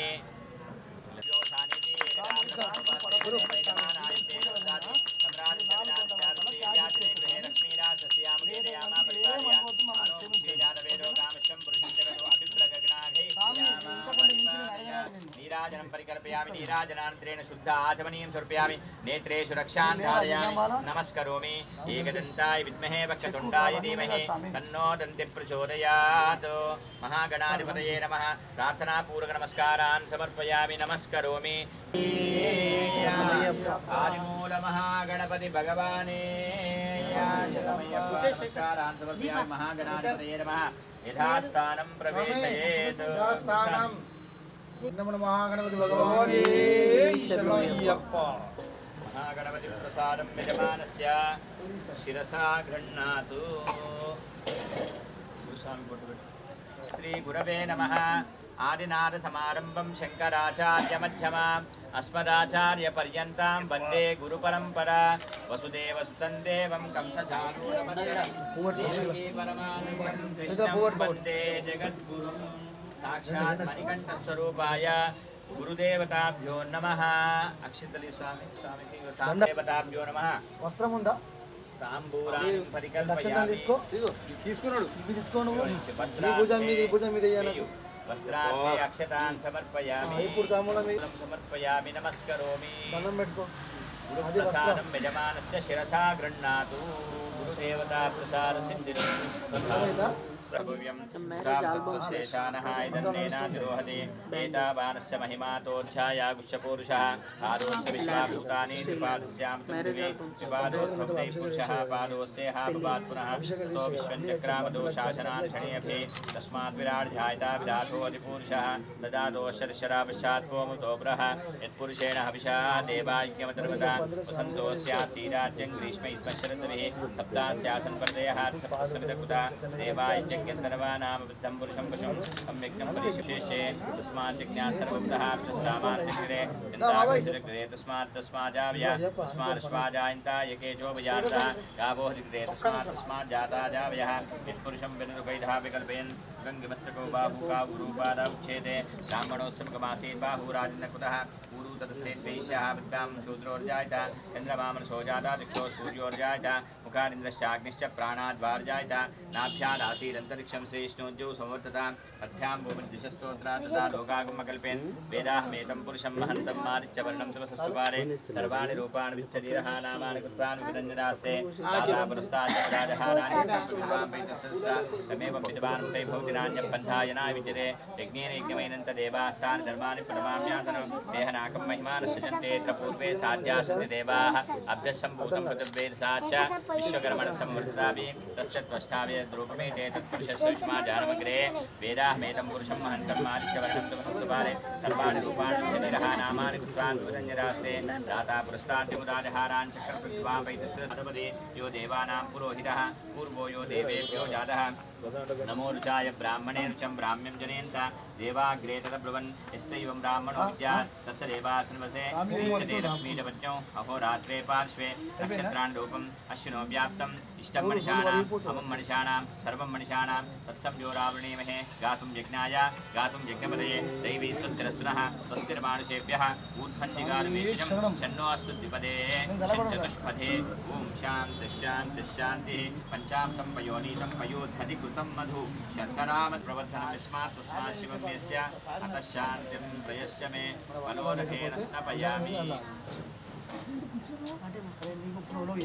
నీరాజనం పరికల్పయామి నీరాజనానంతరేణ శుద్ధ ఆచమనీయం సమర్పయామి నేత్రేషు రక్షాం ధారయామి నమస్కరోమి ఏకదంతాయ విద్మహే వక్రతుండాయ ధీమహి తన్నో దంతి ప్రచోదయాత్ మహాగణాధిపతయే నమః ప్రార్థనాపూర్వక నమస్కారాన్ సమర్పయామి నమస్కరోమి ఆదిమూల మహాగణపతి భగవానే నమస్కారాన్ సమర్పయామి మహాగణాధిపతయే నమః యథాస్థానం ప్రవేశయేత్ మహాగణపతి భగవానే శరణమయ్యప్ప. మహాగణపతి ప్రసాదం యజమానస్య శిరసా గృహ్ణాతు. శ్రీ గురవే నమః. ఆదినాథ సమారంభం శంకరాచార్య మధ్యమాం అస్మదాచార్య పర్యంతాం వందే గురు పరంపరా. వసుదేవ సుతం దేవం కంసచానూరమర్దనం దేవకీ పరమానందం కృష్ణం వందే జగద్గురుం సాక్షాత్ మణికంఠ స్వరూపాయ గురుదేవతాభ్యో నమః. అక్షింతలి స్వామికి దేవతాభ్యో నమః. వస్త్రం ఉందా? తాంబూలాన్ని అక్షంతం పరికల్పయామి. తీసుకున్నాడు. ఇవి తీసుకో నువ్వు. వస్త్రాన్ని ఈ భుజం మీద ఇయ్యాలి. వస్త్రాన్ని అక్షతాన్ సమర్పయామి. ఇప్పుడు తాంబూలం సమర్పయామి నమస్కరోమి. దండం పెట్టుకో. గురుప్రసాదం యజమానస్య శిరసా గృహ్ణాతు. గురుదేవతా ప్రసాద సిద్ధిం ప్రభువ్యం శేషానః ఇదన్నేనాతిరోహతి. ఏతావానస్య మహిమాతోధ్యాయాగుష్యపూరుషः ఆదోస్య విశ్వాభూతాని త్రిపాదస్యాం పృథివీ త్రిపాదోద్భవతే పురుషः పాదోస్యేహ భవాత్ పునః తో విశ్వంచక్రామదో శాసనాన్షణేऽభి తస్మాత్ విరాడ్ధ్యాయతా విరాటో అధిపురుషः దదాతోశర్షరాపశ్చాత్వముతో బ్రహ యత్పురుషేణ హవిషా దేవాయజ్ఞమతర్వత వసంతోస్యాసీరాజ్యం గ్రీష్మ ఇత్పశరద్భిः సప్తాస్యాసన్ పర్దయः సప్తసమితకృతా దేవాయజ్ఞ सर्वानाम बुद्धं पुरुषं पशुं सम्यक्तं परिशेषे तस्मात् जिज्ञास सर्वबुद्धः सामान्यग्रे यन्ताग्रे तस्माजाव्य तस्माश्वाजायन्ता यकेजो विजाता गावो हृग्रे तस्मात् जाता जावयः यत्पुरुषं विनुर्वैधः विकल्पयन् गङ्गमस्सको बाहुका उरूपादा उच्छेदे ब्राह्मणोत्सवकमासीत् बाहुराजनकुतः ऊरु तदस्येद्वैश्यः विद्वां शूद्रोर्जायत चन्द्रमामनसो जाता दिक्षो सूर्योर्जायत मुखारिन्द्रश्चाग्निश्च प्राणाद्वार्जायत नाभ्यादासीदन्तरिक्षं श्रीष्णोज्जौ संवर्तताम् अभ्यां भूमिर्दिशस्तोत्रा तथा लोकागमकल्पेन वेदाहमेतं पुरुषं महन्तं मारिच्यवर्णं तपसस्तुपारे सर्वाणि रूपाणि विच्छदीरः नामानि कृत्वानुविदञ्जनास्ते दाता पुरस्ताद्यपराजहाराणि तमेवं विद्वान् तै भवति नान्यं पन्थायनाय विद्यते यज्ञेन यज्ञमैनन्त देवास्तानि धर्माणि प्रणमाम्यासनं देहनाकं महिमानस्य जन्ते यत्र पूर्वे साध्यासन्ति देवाः अभ्यसम्भूतं पृथिव्यैर्सा च विश्वकर्मणः संवर्धिताभि तस्य त्वष्टावेद्रूपमेते तत्पुरुषस्य युष्माजानमग्रे वेदाहमेतं पुरुषं महन्तं मारिच्यवर्णं तपसस्तुपारे सर्वाणि रूपाणि शरीरः नामानि कृत्वानुविदञ्जनास्ते दाता पुरस्ताद्यमुदाजहारान् चक्रपृथ्वां वैतस्य सदपदे यो देवानां पुरोहितः पूर्वो यो देवेभ्यो जातः नमो रुचाय ब्राह्मणे रुचं ब्राह्म्यं जनयन्त देवाग्रे तदब्रुवन् यस्तैवं ब्राह्मणो विद्यात् तस्य देवासनवसे वीक्षते लक्ष्मीजपत्न्यौ अहोरात्रे पार्श्वे नक्षत्रान् रूपम् अश्विनो सर्वव्याप्तम् इष्टं मनुष्याणाम् अमं मनुष्याणां सर्वं मनुष्याणां तत्संयोरावृणीमहे गातुं यज्ञाय गातुं यज्ञपदये दैवी स्वस्तिरस्तुनः स्वस्तिर्मानुषेभ्यः ऊर्ध्वन्दिगारमेषिणं शन्नोऽस्तु द्विपदे चतुष्पदे ॐ शान्तिः शान्तिः शान्तिः पञ्चामृतं पयोनीतं पयोधधिकृतं मधु शर्करामत्प्रवर्धनं यस्मात् तस्मात् शिवं यस्य अतः शान्तिं प्रयश्च मे मनोरथेन स्नपयामि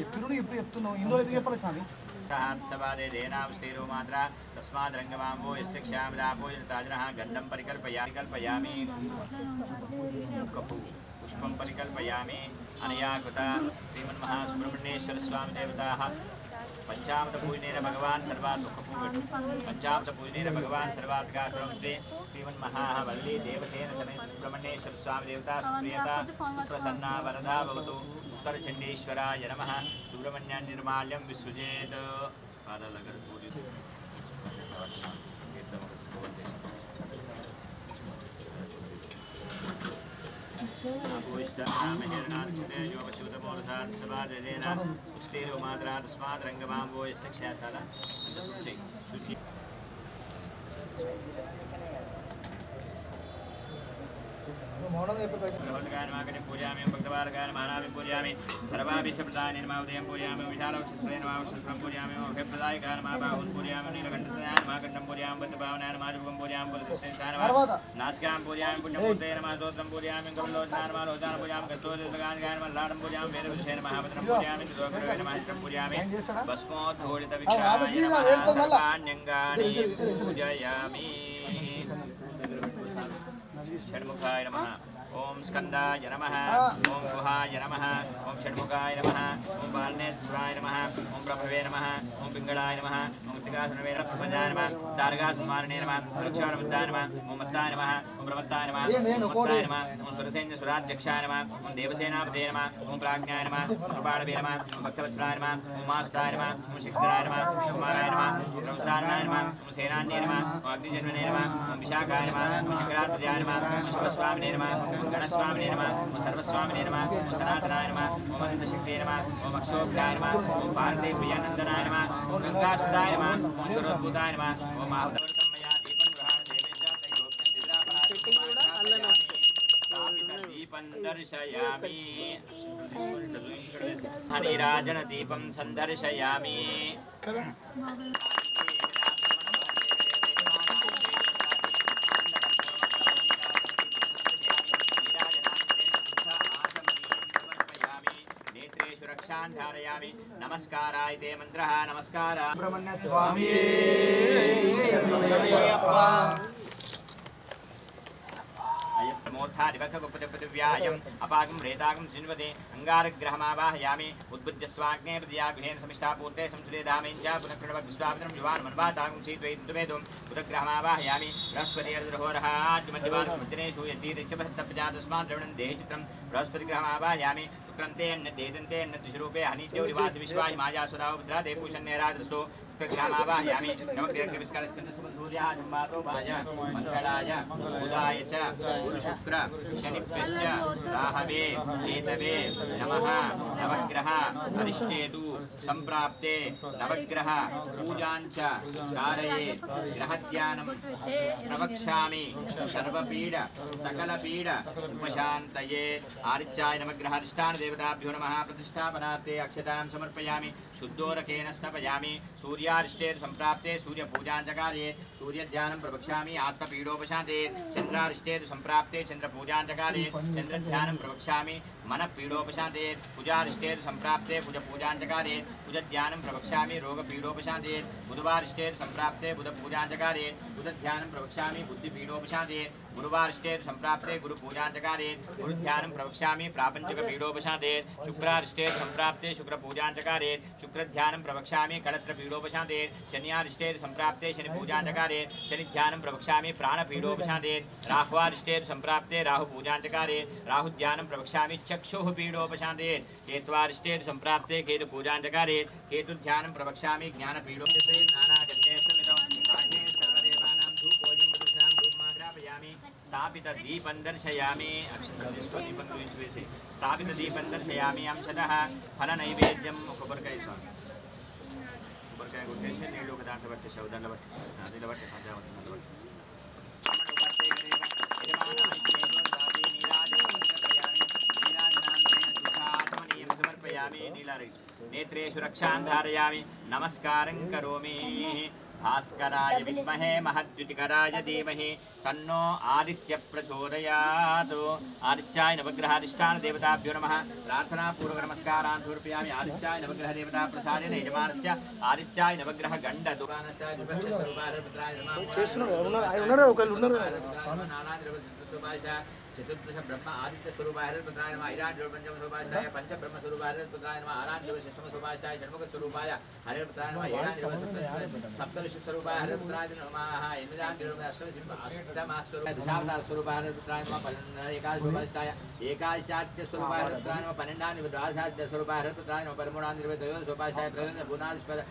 ఇప్పుడు చెప్తున్నావు ఇందులో ఎందుకు చెప్పాలి స్వామి सवादे देनावस्तेरो मात्रा तस्माद् रंगवाम्बो यस्य क्षामदापो यताजनः गन्धं परिकल्पयामि पुष्पं परिकल्पयामि अनया कृता श्रीमन्महासुब्रह्मण्येश्वर स्वामी देवताः पंचामृत पूजनेन भगवान् सर्वात् दुःखपूर्वः पंचामृत पूजनेन भगवान् सर्वात्काश्रमं श्रीमन्महावल्ली देवसेन समेत सुब्रह्मण्येश्वर स्वामी देवता सुप्रियता सुप्रसन्ना वरदा भवतु उत्तरचण्डीश्वराय नमः सुब्रह्मण्यं निर्माल्यं विसृजेत् पूजामि भक्तबालकाय मानामि पूजामि सर्वाभिष्टप्रदाय नमः उदयं पूजामि विशालवक्षस्रय नमः वक्षस्रं पूजामि अभयप्रदायकाय नमः बाहुं पूजामि नीलकण्ठस्नाय नमः कण्ठं पूजामि बद्धभावनाय नमः जुगं पूजामि पुरस्कृताय नमः नासिकां पूजामि पुण्यमूर्तये नमः स्तोत्रं पूजामि कमलोचनाय नमः लोचनां पूजामि कस्तूरिदगाय नमः लाडं पूजामि वेदविषये नमः वदनं पूजामि त्रिलोकगुरवे नमः इष्टं पूजामि भस्मोद्धूलितविग्रहाय नमः सर्वाण्यङ्गानि पूजयामि षण्मुखाय नमः ओम स्कंदाय नमः ओम गुहाय नमः ओम षण्मुखाय नमः ओम बालनेश्वराय नमः ओम प्रभवे नमः ओम पिंगलाय नमः ओम त्रिकासुरवे नमः तारकासुमारणे नमः सुरक्षावृद्धाय नमः ओम मत्ताय नमः ओम प्रमत्ताय नमः ओम मत्ताय नमः ओम सुरसैन्य सुराध्यक्षाय नमः ओम देवसेनापते नमः ओम प्राज्ञाय नमः ओम कृपालवे नमः ओम भक्तवत्सलाय नमः ओम मास्ताय नमः ओम शिखराय नमः ओम कुमाराय नमः ओम ब्रह्मचारिणाय नमः ओम सेनान्ये नमः ओम अग्निजन्मने नमः ओम विशाखाय नमः ओम शिखरात्मजाय नमः ओम शिवस्वामिने नमः गणस्वामिने नमः ओम सर्वस्वामिने नमः ओम सनातनाय नमः ओम अनन्तशक्तिये नमः ओम अक्षोभ्याय नमः ओम भारते प्रियानन्दनाय नमः ओम गंगासुताय नमः ओम स्वरोद्भूताय नमः ओम आहुतवर्तमया दीपं गृहाण देवेश त्रैलोक्यं दीपं दर्शयामि हरिराजन दीपं संदर्शयामि धारयामि नमस्काराय ते मंत्रः नमस्कार सुब्रह्मण्य स्वामी मूर्धादिवक्खगुप्तपृथिव्यायम् अपागं रेतागं सिन्वते अंगारग्रहमावाहयामि उद्बुद्ध्य स्वाग्ने प्रतियागृहेन समिष्टापूर्ते संसुलेधामेन च पुनः युवान् मन्वातागं शीतवेतुमेतुं उदग्रहमावाहयामि बृहस्पतिर्होरः आद्यमध्यवान् यतीरिच्यपथप्रजातस्मान् द्रवणं देहचित्रं बृहस्पतिग्रहमावाहयामि शुक्रन्ते अन्नदेदन्ते अन्नद्विषरूपे हनित्यौरिवास विश्वाय मायासुराव भद्रादे पूषन्नेराद्रसो ग्रामावाहयामि नवग्रहविस्करच्छन्दसूर्याः जम्बातो भाय मङ्गलाय बुधाय च शुक्र शनिभ्यश्च राहवे केतवे नमः नवग्रह अरिष्टेतु सम्प्राप्ते नवग्रह पूजाञ्च कारये ग्रहध्यानं प्रवक्ष्यामि सर्वपीड सकलपीड उपशान्तये आरिच्याय नवग्रह अधिष्ठानदेवताभ्यो नमः प्रतिष्ठापनार्थे अक्षतां समर्पयामि शुद्धोरकेन स्नपयामि सूर्यारिष्टेर संप्राप्ते सूर्य पूजांचकार्ये सूर्य ध्यानं प्रवक्ष्यामि आत्मपीडोपशान्ते चंद्रारिष्टेर संप्राप्ते चंद्र पूजांचकार्ये चंद्र ध्यानं प्रवक्ष्यामि मन पीडोपशान्ते कुजारिष्टेर संप्राप्ते कुज पूजांचकार्ये कुज ध्यानं प्रवक्ष्यामि रोग पीडोपशान्ते बुधवारिष्टेर संप्राप्ते बुध पूजांचकार्ये बुध ध्यानं प्रवक्ष्यामि बुद्धि पीडोपशान्ते गुरुवारिष्टेर संप्राप्ते गुरु पूजांचकार्ये गुरु ध्यानं प्रवक्ष्यामि प्रापंचिक पीडोपशान्ते शुक्रारिष्टेर संप्राप्ते शुक्र पूजांचकार्ये शुक्र ध्यानं प्रवक्ष्यामि कलत्र पीडोपशान्ते शनियारिष्टेर संप्राप्ते शनि पूजांचकार्ये शनि ध्यानं प्रवक्ष्यामि प्राण पीडोपशान्ते राहुवारिष्टेर संप्राप्ते राहु पूजांचकार्ये राहु ध्यानं प्रवक्ष्यामि चक्षुः पीडोपशान्ते केत्वारिष्टेर संप्राप्ते केतु पूजांचकार्ये केतु ध्यानं प्रवक्ष्यामि ज्ञान पीडोपशान्ते नानागन्धे समिदं आजे सर्वदेवानां धूपोऽयं पुरुषां धूपमाग्रापयामि स्थापित दीपं दर्शयामि स्थापित दीपं दर्शयामि अंशतः फल नैवेद्यं मुखपरकैस्वामि కొబ్బరికాయ కొట్టేసి నీళ్ళు ఒక దాంట్లో పట్టేసి ఉదండ బట్టి నదిలో బట్టి పంచామృతం బట్టి नेत्रे सुरक्षां धारयामि नमस्कारं करोमि भास्कराय विद्महे महद्युतिकराय धीमहि तन्नो आदित्य प्रचोदयात् आदित्याय नवग्रहाधिष्ठान देवताभ्यो नमः प्रार्थना पूर्वक नमस्कारान् समर्पयामि आदित्याय नवग्रह देवता प्रसादेन यजमानस्य आदित्याय नवग्रह गण्ड दुकानस्य विभक्ष स्वरूपाय रुद्राय नमः चतुर्दश ब्रह्म आदित्य स्वरूपाय रुद्राय नमः ऐराज्य पंचम स्वरूपाय पंच ब्रह्म स्वरूपाय रुद्राय नमः आराज्य षष्ठम स्वरूपाय षण्मुख स्वरूपाय हरे रुद्राय नमः ऐराज्य सप्तदश स्वरूपाय हरे रुद्राय नमः एनिदान अष्टम स्वरूपाय दशावतार स्वरूपाय रुद्राय नमः एकादश स्वरूपाय एकादशाच्य स्वरूपाय रुद्राय नमः पन्नेंडानि द्वादशाच्य स्वरूपाय रुद्राय नमः परमोणानि त्रयोदश स्वरूपाय भुवनाधिपति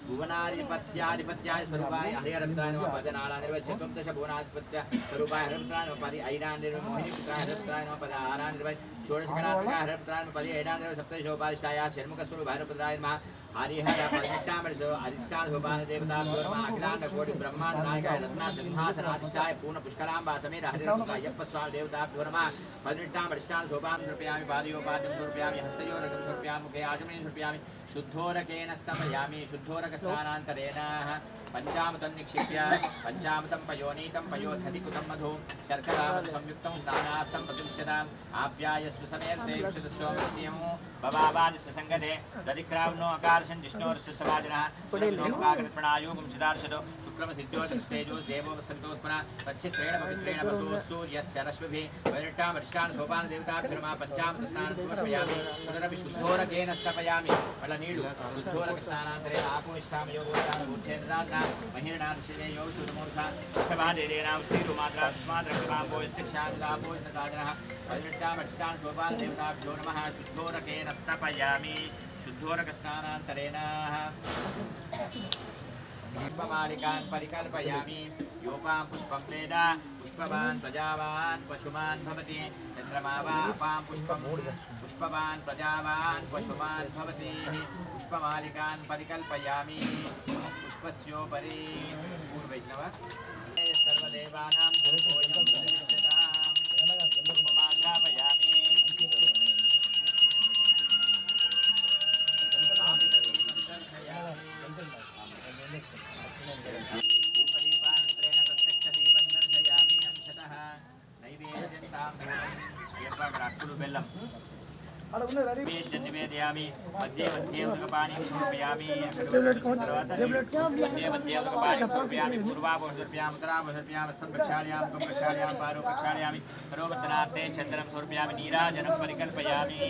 भुवनाधिपत्याय स्वरूपाय हरिहरत्राय नमः पदनालानि चतुर्दश भुवनाधिपत्य स्वरूपाय हरिहरत्राय नमः पदि ऐरानि मोहिनीपुत्राय हरिहरत्राय नमः पद आरानि षोडशकलात्मकाय हरिहरत्राय नमः पदि ऐरानि सप्तदशोपाधिष्ठाय षण्मुख स्वरूपाय हरिहरत्राय नमः हरिहर पदिष्टामृतो अधिष्ठान सोपान देवताभ्यो नमः अखिलांड कोटि ब्रह्मांड नायकाय रत्ना सिंहासनाधिष्ठाय पूर्ण पुष्कलांबा समेत हरिहर अय्यप्प स्वामी देवताभ्यो नमः पदिष्टाम अधिष्ठान सोपान समर्पयामि पादयोपाद्यं समर्पयामि हस्तयोरकं समर्पयामि मुखे आचमनीं समर्पयामि शुद्धोरकेन स्तमयामि शुद्धोरक स्नानान्तरेण पंचामृतं निक्षिप्य पंचामृतं पयोनीतं पयोधधिकृतं मधु शर्करामृत संयुक्तं स्नानार्थं प्रतिष्ठताम् आप्यायस्व समेते विशुद्धस्वमृत्यं भवावादिस्य संगते दधिक्रावणो अकारशं जिष्णोरस्य सवाजनः पुनर्लोकाकृतप्रणायोगं सिद्धार्शतो शुक्रमसिद्ध्योतस्तेजो देवो वसन्तोत्पन्ना तच्चित्रेण पवित्रेण वसो सूर्यस्य रश्मिभिः वैरिष्टामरिष्टान् सोपान देवताभ्यो पंचामृत स्नानं समर्पयामि पुनरपि शुद्धोरकेन स्तपयामि नीळु शुद्धोरक स्नानान्तरेण आपोष्ठामयोगोष्ठामगुच्छेन्द्राग्ना महिरणाक्षिणे योग शुद्धमूर्धा सभादेनां स्त्रीरुमात्रा तस्मात् रक्तकाम्बो यस्य क्षामिदापो साधनः वैरिष्टामरिष्टान् सोपान देवताभ्यो नमः शुद्धोरकेन स्तपयामि शुद्धोरक स्नानान्तरेण पुष्पमालिकान् परिकल्पयामि योपां पुष्पं वेद पुष्पवान् प्रजावान् पशुमान् भवति चन्द्रमा वा अपां पुष्पं पुष्पवान् प्रजावान् पशुमान् भवति पुष्पमालिकान् परिकल्पयामि पुष्पस्योपरि पूर्वैष्णव सर्वदेवानां धूपोऽयं प्रतिष्ठिताम् धूपमाग्रापयामि धूपदीपानन्तरेण प्रत्यक्षदीपं दर्शयामि अंशतः नैवेद्यं ताम्बूलम् अय्यप्पकुलु बेल्लम् निवेदयामि मध्ये मध्ये उदकपानीं समर्पयामि मध्ये मध्ये उदकपानीं समर्पयामि पूर्वाभो समर्पयामि उत्तराभो समर्पयामि हस्तं प्रक्षालयामि मुखं प्रक्षालयामि पादौ प्रक्षालयामि करोमर्दनार्थे चन्दनं समर्पयामि नीराजनं परिकल्पयामि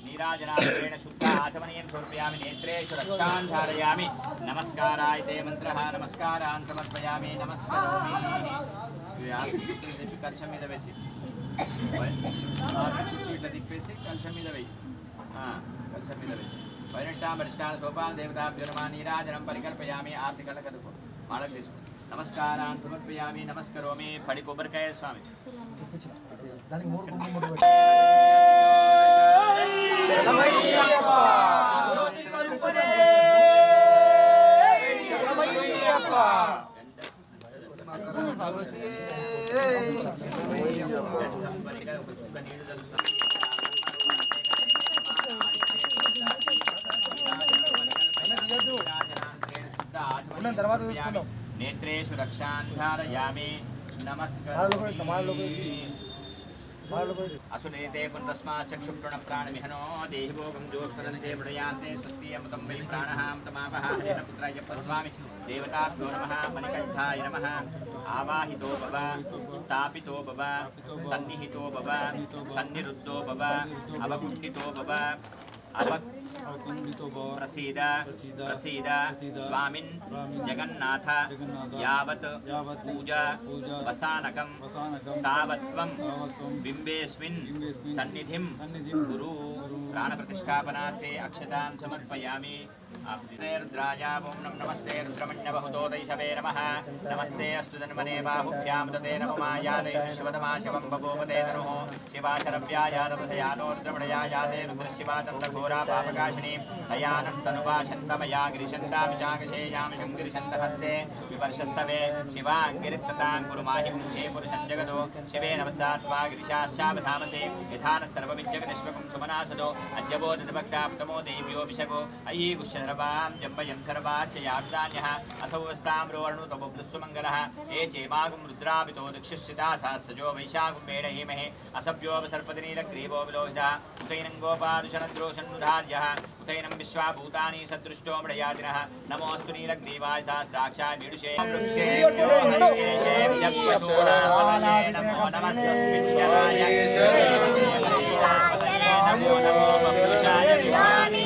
नीराजनान्तरेण शुद्ध आचमनीयं समर्पयामि नेत्रेषु रक्षां धारयामि नमस्काराय ते मन्त्रः नमस्कारान् समर्पयामि नमस्करोमि कलशं మీద వేసి ఇట్లా తిప్పేసి కలశం మీద వేయి కలశం మీద వేయి పైనట్టాం పరిష్టాన సోపాన దేవతాభ్యో నమః నీరాజనం పరికల్పయామి ఆర్తి కలకదుకు మాలకు తీసుకో నమస్కారాన్ సమర్పయామి నమస్కరోమి పడి కొబ్బరికాయ స్వామి దానికి మూడు మూడు తర్వాత చూసుకుందాం नेत्रे सुरक्षां धारयामि नमस्करोमि असुनेते पुनरस्मात् चक्षुप्रण प्राणमिहनो देहि भोगं जोष्करन्ते मृडयान्ते स्वस्तियमतं वै प्राणः अमृतमावः हरेण पुत्राय स्वामी देवताभ्यो नमः मणिकण्ठाय नमः आवाहितो भव स्थापितो भव सन्निहितो भव सन्निरुद्धो भव अवकुण्ठितो भव प्रसीद प्रसीद स्वामिन् जगन्नाथ यावत् पूजा वसानकं तावत्त्वं बिम्बेऽस्मिन् सन्निधिं गुरु प्राणप्रतिष्ठापनार्थे अक्षतां समर्पयामि रुद्राय ओम नमस्ते रुद्रमण्यबहुतोदैशवे नमः नमस्ते अस्तु जन्मने बाहुभ्यां दते नममायादे विश्वदमा शिवं बभूवते तनुः शिवाशरव्यायादवधयानो रुद्रमणयायादे रुद्रशिवा तन्त्रघोरा पापकाशिनी अयानस्तनुवा शन्तमया गिरिशन्तामिचाकशेयां गिरिशन्तहस्ते विपर्शस्तवे शिवाङ्गिरित्ततां कुरुमाहि पुंसे पुरुषं जगतो शिवे नमस्सात्वा गिरिशाश्चावधामसे यथानः सर्वविद्यगनिष्वकं सुमनासदो अज्जबोधभक्ताप्तमो देव्यो विशको अयि गुश्यर्वां जम्बयं सर्वाचयाब्दान्यः असौस्ताम्रोर्णुतबुद्धस्वमङ्गलः ये चेमागुं रुद्रावितो दक्षिश्रिता सहस्रजो वैशाखं वेडहीमहे असभ्योपसर्पतिनीलग्रीवो विलोहितः उतैनं गोपादुशनद्रोषन्नुधार्यः उतैनं विश्वाभूतानि सदृष्टो मृडयातिनः नमोऽस्तु नीलग्रीवाय सहस्राक्षाय नीडुषे वृक्षे नमो नमः सस्मिञ्जनाय नमो नमो पुरुषाय विवानि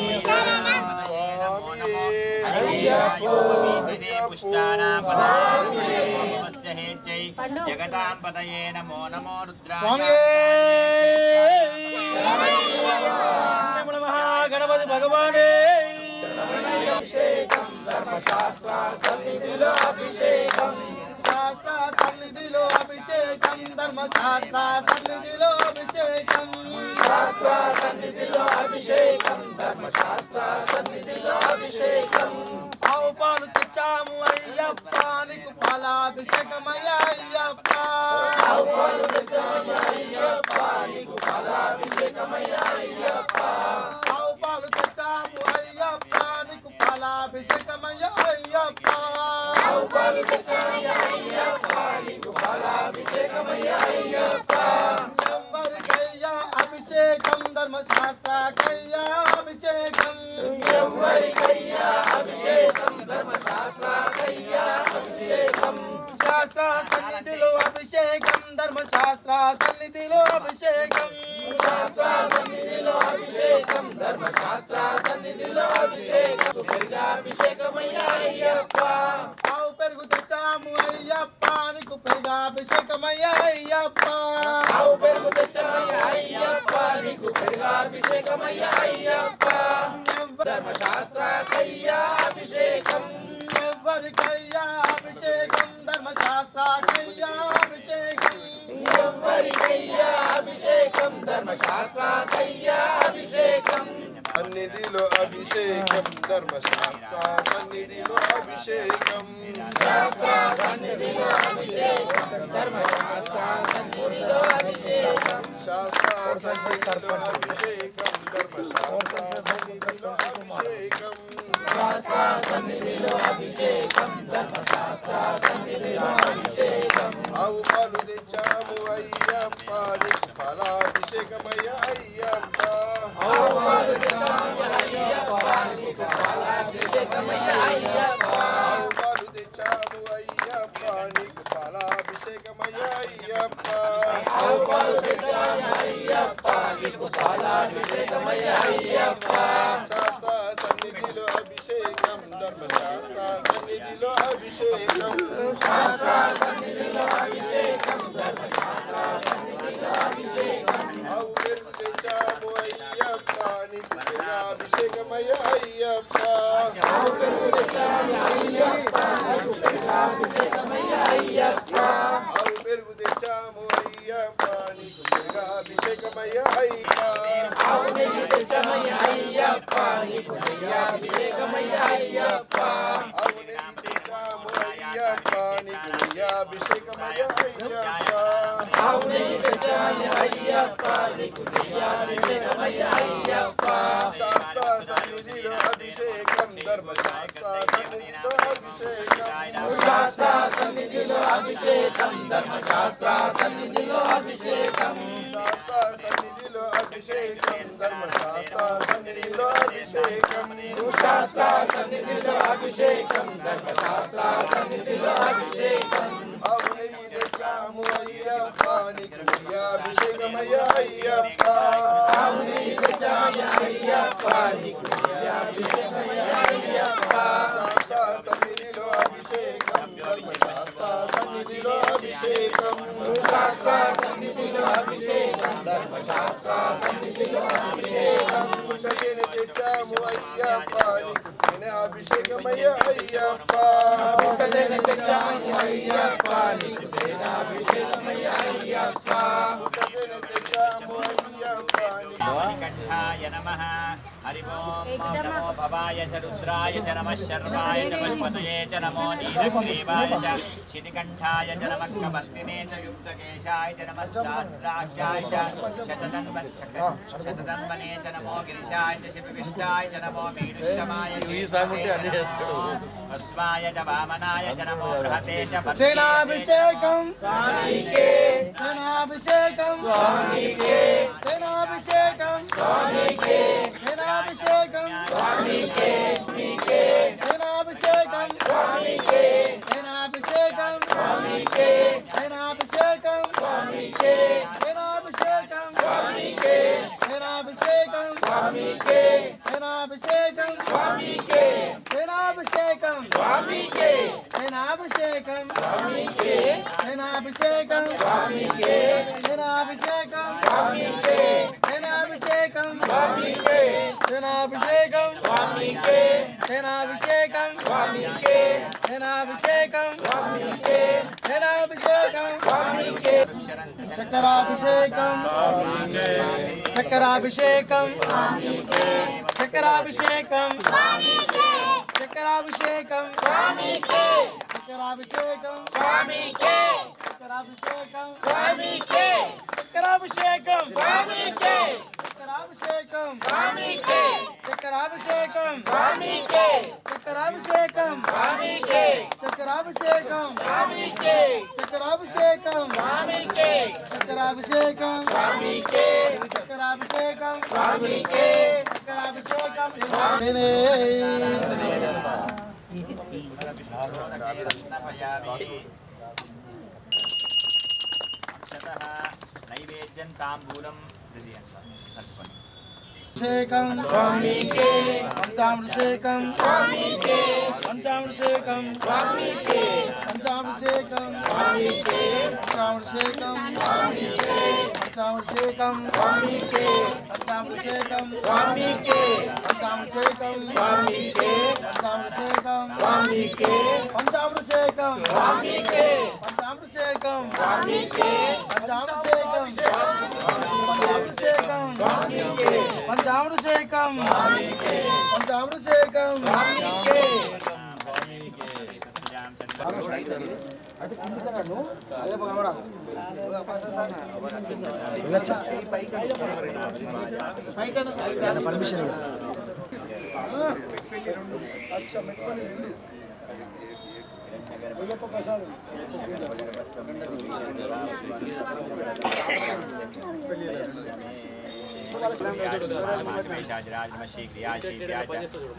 जगतां पतये नमो नमो रुद्राय गणपति भगवाने अभिषेकं धर्मशास्त्र सन्निधिलो अभिषेकं शास्त्र सन्निधिलो अभिषेकं धर्मशास्त्र सन्निधिलो अभिषेकं शास्त्र सन्निधिलो अभिषेकं धर्मशास्त्र सन्निधिलो अभिषेकं आవు పాలు తెచ్చాము అయ్యప్ప నీకు పాలాభిషేకమయ్యా అయ్యప్ప ఆవు పాలు తెచ్చాము అయ్యప్ప నీకు పాలాభిషేకమయ్యా అయ్యప్ప ఆవు పాలు తెచ్చాము అయ్యప్ప నీకు పాలాభిషేకమయ్యా అయ్యప్ప ఆవు పాలు తెచ్చాము అయ్యప్ప నీకు పాలాభిషేకమయ్యా అయ్యప్ప ఎవరికయ్యా అభిషేకం ధర్మశాస్త్రకయ్యా అభిషేకం ఎవరికయ్యా అభిషేకం ధర్మశాస్త్రకయ్యా అభిషేకం శాస్త్ర సన్నిధిలో అభిషేకం ధర్మశాస్త్ర సన్నిధిలో అభిషేకం శాస్త్ర సన్నిధిలో అభిషేకం ధర్మశాస్త్ర సన్నిధిలో అభిషేకం పెరుగాభిషేకమయ్యా అయ్యప్ప ఆవు పెరుగు తెచ్చాము అయ్యప్ప నీకు పెరుగాభిషేకమయ్యా అయ్యప్ప ఆవు పెరుగు తెచ్చామయ్యా అయ్యప్ప నీకు పెరుగాభిషేకమయ్యా అయ్యప్ప ధర్మశాస్త్రకయ్యా అభిషేకం ఎవరికయ్యా అభిషేకం ధర్మశాస్త్రకయ్యా అభిషేకం ఎవరికయ్యా అభిషేకం ధర్మశాస్త్రకయ్యా అభిషేకం సన్నిధిలో అభిషేకం ధర్మశాస్త్ర సన్నిధిలో అభిషేకం శాస్త్ర సన్నిధిలో అభిషేకం ధర్మశాస్త్ర సన్నిధిలో అభిషేకం శాస్త్ర సన్నిధిలో అభిషేకం ధర్మశాస్త్ర సన్నిధిలో అభిషేకం శాస్త్ర సన్నిధిలో అభిషేకం ధర్మశాస్త్ర సన్నిధిలో అభిషేకం ఆవు పాలు తెచ్చాము అయ్యప్ప నీకు ఫలాభిషేకమయ్య అయ్యప్ప ఆవు పాలు తెచ్చాము అయ్యప్ప నీకు పాలాభిషేకమయ్యా అయ్యప్ప ఆవు పాలు తెచ్చాము అయ్యప్ప నీకు ఫలాభిషేకమయ్య అయ్యప్ప ఆవు పాలు తెచ్చాము అయ్యప్ప నీకు పాలాభిషేకమయ్యా అయ్యప్ప శాస్త్ర సన్నిధిలో అభిషేకం ధర్మశాస్త్ర సన్నిధిలో అభిషేకం శాస్త్ర సన్నిధిలో అభిషేకం ధర్మశాస్త్ర సన్నిధిలో అభిషేకం ఆవు పెరుగు తెచ్చాము అయ్యప్ప నీకు అభిషేకమయ్య అయ్యప్ప ఆవు పెరుగు తెచ్చాము అయ్యప్ప నీకు పెరుగాభిషేకమయ్యా అయ్యప్ప ఆవు పెరుగు తెచ్చాము అయ్యప్ప నీకు అభిషేకమయ్య అయ్యప్ప ఆవు నెయ్యి తెచ్చామయ్యా అయ్యప్ప నీకు నెయ్యాభిషేకమయ్యా అయ్యప్ప ఆవు నెయ్యి తెచ్చాము అయ్యప్ప నీకు అభిషేకమయ్య అయ్యప్ప ఆవు నెయ్యి తెచ్చామయ్యా అయ్యప్ప నీకు నెయ్యాభిషేకమయ్యా అయ్యప్ప శాస్త్ర సన్నిధిలో అభిషేకం ధర్మశాస్త్ర సన్నిధిలో అభిషేకం శాస్త్ర సన్నిధిలో అభిషేకం ధర్మశాస్త్ర సన్నిధిలో అభిషేకం శాస్త్ర సన్నిధిలో అభిషేకం ధర్మశాస్త్ర సన్నిధిలో అభిషేకం శాస్త్ర సన్నిధిలో అభిషేకం ధర్మశాస్త్ర సన్నిధిలో అభిషేకం ఆవు నెయ్యి తెచ్చాము అయ్యప్ప నీకు అభిషేకమయ్య అయ్యప్ప ఆవు నెయ్యి తెచ్చామయ్యా అయ్యప్ప నీకు నెయ్యాభిషేకమయ్యా అయ్యప్ప శాస్త్ర సన్నిధిలో అభిషేకం ధర్మశాస్త్ర సన్నిధిలో అభిషేకం శాస్త్ర సన్నిధిలో అభిషేకం ధర్మశాస్త్ర సన్నిధిలో అభిషేకం తెచ్చాము అయ్యప్ప నీకు नमः हरि ओम नमो भवाय च रुद्राय च नमः शर्वाय च पशुपतये च नमो नीलग्रीवाय च शितिकण्ठाय च नमः कपर्दिने च युक्तकेशाय च नमः सहस्राक्षाय च शततन्वने च नमो गिरिशाय च शिवविष्टाय च नमो मीडुष्टमाय अस्वाय च वामनाय च नमो बृहते च तेनाभिषेकं स्वामीके तेनाभिषेकं स्वामीके तेनाभिषेकं स्वामीके तेनाभिषेकं स्वामीके स्वामीके तेनाभिषेकं स्वामीके तेनाभिषेकं स्वामीके तेनाभिषेकं स्वामीके तेनाभिषेकं स्वामीके तेनाभिषेकं स्वामीके तेनाभिषेकं स्वामीके तेनाभिषेकं स्वामीके तेनाभिषेकं स्वामीके तेनाभिषेकं स्वामीके तेनाभिषेकं स्वामीके तेनाभिषेकं स्वामीके तेनाभिषेकं स्वामीके तेनाभिषेकं स्वामीके तेनाभिषेकं स्वामीके तेनाभिषेकं स्वामीके चक्राभिषेकं चक्राभिषेकं चक्राभिषेकं चक्राभिषेकं स्वामीके चक्राभिषेकं स्वामीके चक्राभिषेकं स्वामीके चक्राभिषेकं स्वामीके चक्राभिषेकं स्वामीके चक्राभिषेकं स्वामीके चक्राभिषेकं स्वामीके चक्राभिषेकं स्वामीके चक्राभिषेकं स्वामीके चक्राभिषेकं स्वामीके चक्राभिषेकं स्वामीके चक्राभिषेकं नैवेद्यं ताम्बूलं अभिषेकं स्वामीके पंचामृषेकं स्वामीके पंचामृषेकं स्वामीके पंचामृषेकं स्वामीके पंचामृषेकं स्वामीके पंचामृषेकं स्वामीके पंचामृषेकं स्वामीके पंचामृषेकं स्वामीके पंचामृषेकं स्वामीके पंचामृषेकं स्वामीके पंचामृषेकं स्वामीके पंचामृषेकं पंचामृषेकं स्वामीके पंचामृषेकं पंचामृषेकं स्वामीके పర్మిషన్ ప్రసాదం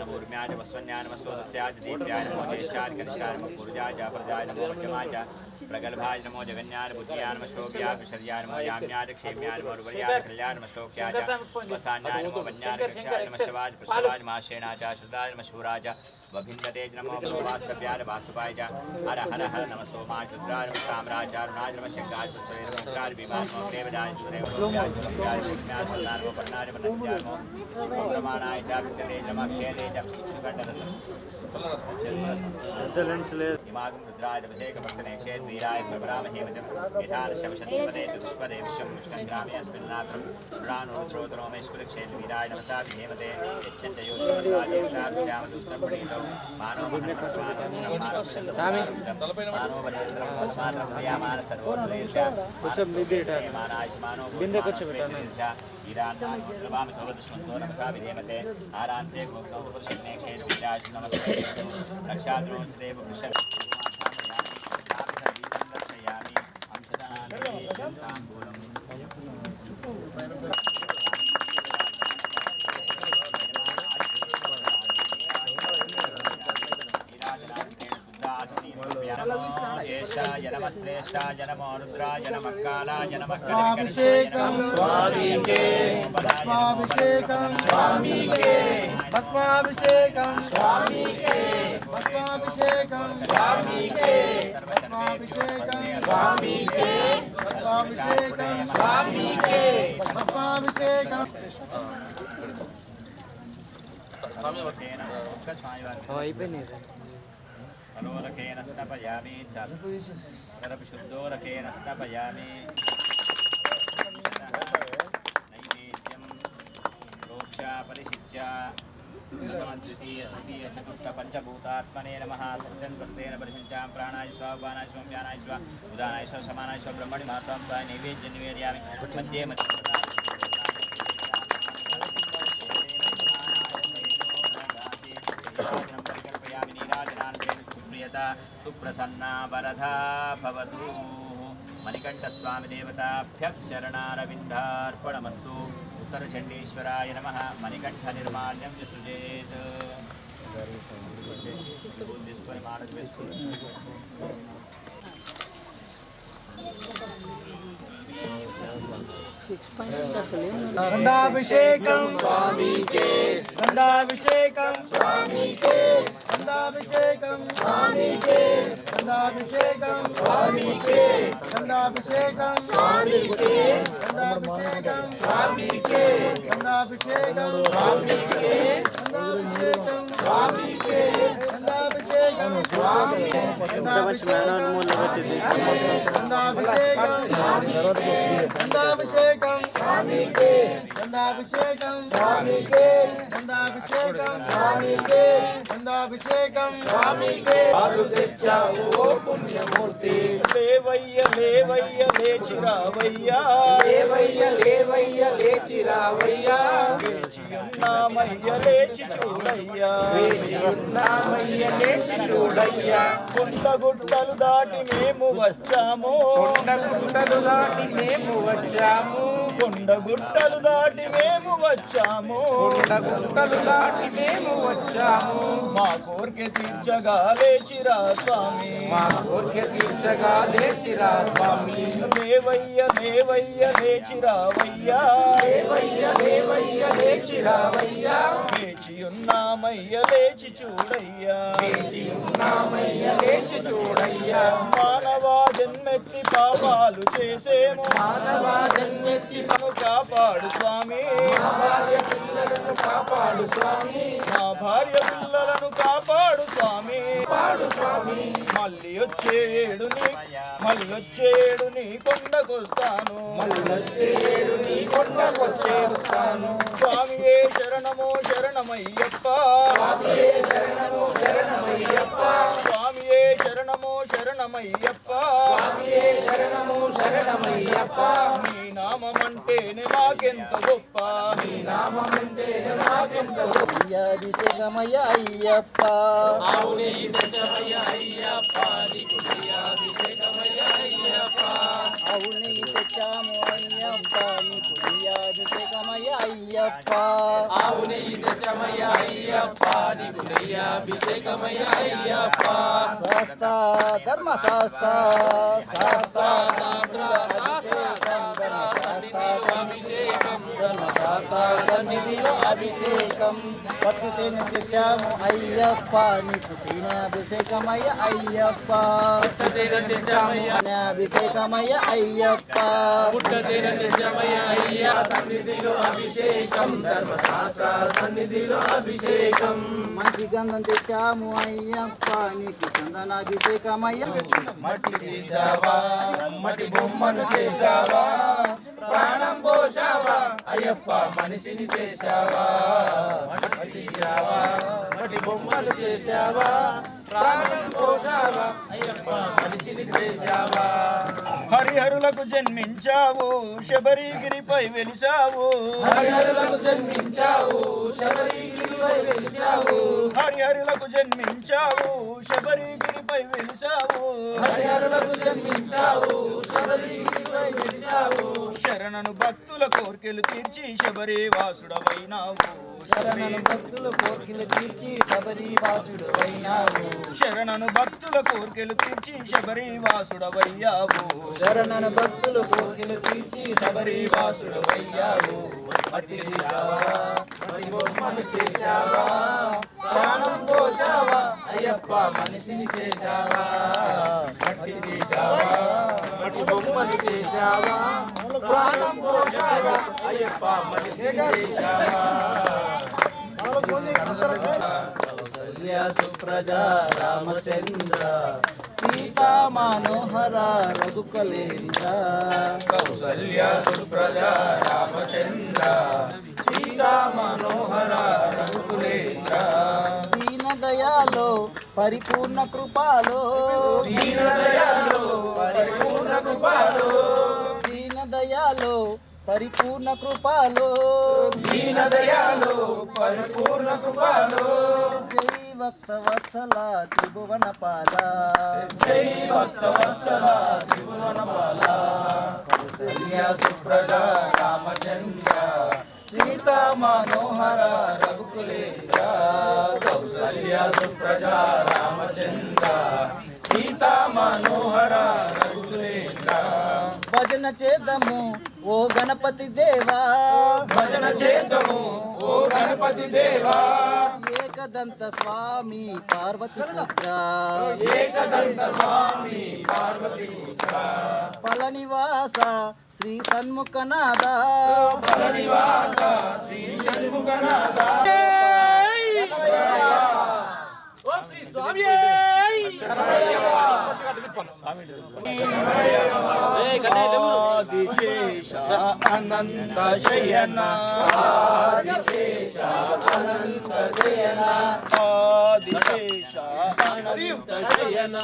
नमोर्म्याज वस्वन्याय नमस्वदस्याज दीप्याय नमो ज्येष्ठाय कनिष्ठाय नमो पूर्जाय जापरजाय नमो मध्यमाय प्रगल्भाय नमो जगन्याय बुद्ध्याय नमो शोभ्याय विशर्याय नमो याम्याय क्षेम्याय नमो रुवर्याय कल्याय नमो शोक्याय वसान्याय नमो वन्याय कृष्याय नमो शवाज प्रसवाज माशेनाय श्रुताय नमो शूराय वभिन्दते नमो वास्तव्याय वास्तुपाय हर हर हर नमः सोमाय रुद्राय नमः साम्राज्याय नमः शंकाय पुत्राय नमः रुद्राय विमान नमः देवदाय सुरेव नमः शिवज्ञाय सन्नाय नमः पर्णाय नमः प्रमाणाय च विषते नमः खेले च सुगंधरसं इमागं रुद्राय अभिषेक भक्तने क्षेत्र वीराय प्रभरामहे वचन यथान शमशतपदे तुष्पदे विश्वं मुष्कंग्रामे अस्मिन्नात्रं पुराणो श्रोत्रो मे स्कुलक्षेत्र वीराय नमसा विधेमते यच्छन्त योद्धराजे श्याम दुष्टपणितो मानव आरांते ज्येष्ठाय नमः श्रेष्ठाय नमो रुद्राय नमः कालाय नमः स्वाभिषेकं स्वामीके स्वाभिषेकं स्वामीके भस्माभिषेकं स्वामीके भस्माभिषेकं स्वामीके भस्माभिषेकं स्वामीके भस्माभिषेकं स्वामीके भस्माभिषेकं मनोरकेन स्नपयामि चरपिशुद्धोरकेन स्नपयामि नैवेद्यं प्रोक्ष्य परिशिच्य द्वितीय तृतीय चतुर्थ पंचभूतात्मने नमः सत्यन्वर्तेन परिशिञ्चां प्राणाय स्वा उपानाय स्वं ज्ञानाय स्वा उदानाय स्व समानाय स्व ब्रह्मणि महत्त्वं स्वाय नैवेद्यं निवेदयामि मध्ये परिकल्पयामि नीराजनान् सुप्रियता सुप्रसन्ना वरदा भवतु मणिकण्ठस्वामी देवताभ्यः चरणारविन्दार्पणमस्तु उत्तरचण्डीश्वराय नमः मणिकण्ठनिर्माल्यं च सृजेत् गंधाभिषेकं स्वामीके गंधाभिषेकं स्वामीके गंधाभिषेकं स्वामीके गंधाभिषेकं स्वामीके गंधाभिषेकं स्वामीके गंधाभिषेकं स्वामीके गंधाभिषेकं स्वामीके गंधाभिषेकं स्वामीके गंधाभिषेकं स्वामीके गंधाभिषेकं स्वामीके गंधाभिषेकं स्वामीके गंधाभिषेकं स्वामीके गंधाभिषेकं स्वामीके आरुतेच्चावो पुण्यमूर्ति लेवయ్య లేవయ్య లేచిరావయ్య లేవయ్య లేవయ్య లేచిరావయ్య లేచియున్నామయ్య లేచి చూడయ్య లేచియున్నామయ్య లేచి చూడయ్య కొండగుట్టలు దాటి మేము వచ్చాము కొండగుట్టలు దాటి మేము వచ్చాము కొండగుట్టలు దాటి మేము వచ్చాము కొండగుట్టలు దాటి మేము వచ్చాము మా కోరిక తీర్చగా లేచిరా స్వామి మా కోరిక తీర్చగా లేచిరా స్వామి లేవయ్య లేవయ్య లేచిరావయ్య లేవయ్య లేవయ్య లేచిరావయ్య లేచియున్నామయ్య లేచి చూడయ్యా లేచియున్నామయ్య లేచి చూడయ్యా మానవ జన్మెత్తి పాపాలు చేసేము మానవ జన్మెత్తి కాపాడు స్వామి మా భార్య పిల్లలను కాపాడు స్వామి మా భార్య పిల్లలను కాపాడు స్వామి కాపాడు స్వామి మళ్ళీ వచ్చే ఏడుని కొండకొస్తాను మళ్ళీ వచ్చే ఏడుని కొండకొస్తాను స్వామియే శరణమో శరణమయ్యప్ప స్వామియే శరణమో శరణమయ్యప్ప స్వామియే శరణమో శరణమయ్యప్ప స్వామియే శరణమో శరణమయ్యప్ప నీ నామమంటేనే మాకెంత గొప్ప నీ నామమంటేనే మాకెంత గొప్ప అభిషేకమయ్య అయ్యప్ప అవునే దశమయ్య అయ్యప్ప నీకు అభిషేకమయ్య అయ్యప్ప అవునే తెచ్చాము అయ్యప్ప నీకు అభిషేకమయ్య అయ్యప్ప అవునే దశమయ్య అయ్యప్ప నీకు అభిషేకమయ్య అయ్యప్ప శాస్త్ర ధర్మ శాస్త్ర శాస్త్ర అభిషేకం ధర్మశాస్త్ర సన్నిధిలో అభిషేకం పట్టుతేనే తెచ్చాము అయ్యప్ప నీకు తేనె అభిషేకమయ్య అయ్యప్ప పుట్టతేనె తెచ్చామయ్య అభిషేకమయ్య అయ్యప్ప పుట్టతేనె తెచ్చామయ్య అయ్య సన్నిధిలో అభిషేకం ధర్మశాస్త్ర సన్నిధిలో అభిషేకం మంచి గంధం తెచ్చాము అయ్యప్ప నీకు చందనాభిషేకమయ్య మట్టి తీసావా మట్టి బొమ్మను చేసావా ప్రాణం పోసావా అయ్యప్ప మనిషిని చేసావా మట్టి తీసావా మట్టి బొమ్మలు చేసావా ప్రాణం పోసావా అయ్యప్ప మనిషిని చేసావా హరిహరులకు జన్మించావు శబరిగిరిపై వెలిసావు హరిహరులకు జన్మించావు శబరిగిరిపై వెలిసావు హరిహరులకు జన్మించావు శబరిగిరిపై వెలిసావు హరిహరులకు జన్మించావు శబరిగిరిపై వెలిసావు శరణను భక్తుల కోర్కెలు తీర్చి శబరి వాసుడవైనావు శరణను భక్తుల కోర్కెలు తీర్చి శబరి వాసుడవైనావు శరణను భక్తుల కోర్కెలు తీర్చి శబరి వాసుడవయ్యావు శరణను భక్తుల కోర్కెలు తీర్చి శబరి వాసుడవయ్యావు మట్టి తీసావా మట్టి బొమ్మను చేశావా ప్రాణం పోసావా అయ్యప్ప మనిషిని చేశావా మట్టి తీసావా మట్టి బొమ్మను చేశావా ప్రాణం పోసావా అయ్యప్ప మనిషిని చేశావా కౌసల్య సుప్రజా రామచంద్ర సీతా మనోహర రఘుకులేంద్ర కౌసల్య సుప్రజా రామచంద్ర సీతా మనోహర రఘుకులేశ దీన దయాలో పరిపూర్ణ కృపాలో దీన దయాలో పరిపూర్ణ కృపాలో దీన దయాలో పరిపూర్ణ కృపాలో దీన దయాలో పరిపూర్ణ కృపాలో జై భక్త వత్సల త్రిభువన పాల జై భక్త వత్సల త్రిభువన పాల కౌసల్య సుప్రజ రామచంద్ర సీతా మనోహర రఘుకులేశ కౌసల్య సుప్రజ రామచంద్ర సీతా మనోహర రఘుకులేశ భజన చేద్దాము ఓ గణపతి దేవా భజన చేద్దాము ఓ గణపతి దేవా ఏకదంత స్వామి పార్వతి పుత్ర ఏకదంత స్వామి పార్వతి పుత్ర ఫలనివాస శ్రీ సన్ముఖనాథ ఫలనివాస శ్రీ షణ్ముఖనాథ ఓం శ్రీ స్వామి ఆదిశేష అనంత శయన ఆదిశేష అనంత శయన ఆదిశేష అనంత శయన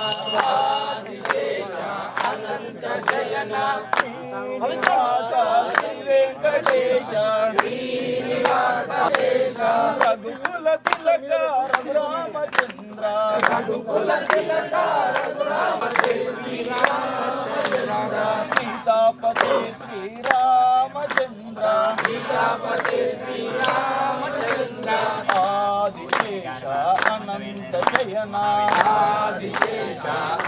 ఆదిశేష అనంత శయన శ్రీనివాస శ్రీ వెంకటేశ శ్రీనివాస రఘుకుల తిలక రఘురామచంద్ర రఘుకుల తిలక సీతాపతి శ్రీరామచంద్ర సీతాపతి శ్రీరామచంద్ర ఆదిశేష అనంత శయన ఆదిశేష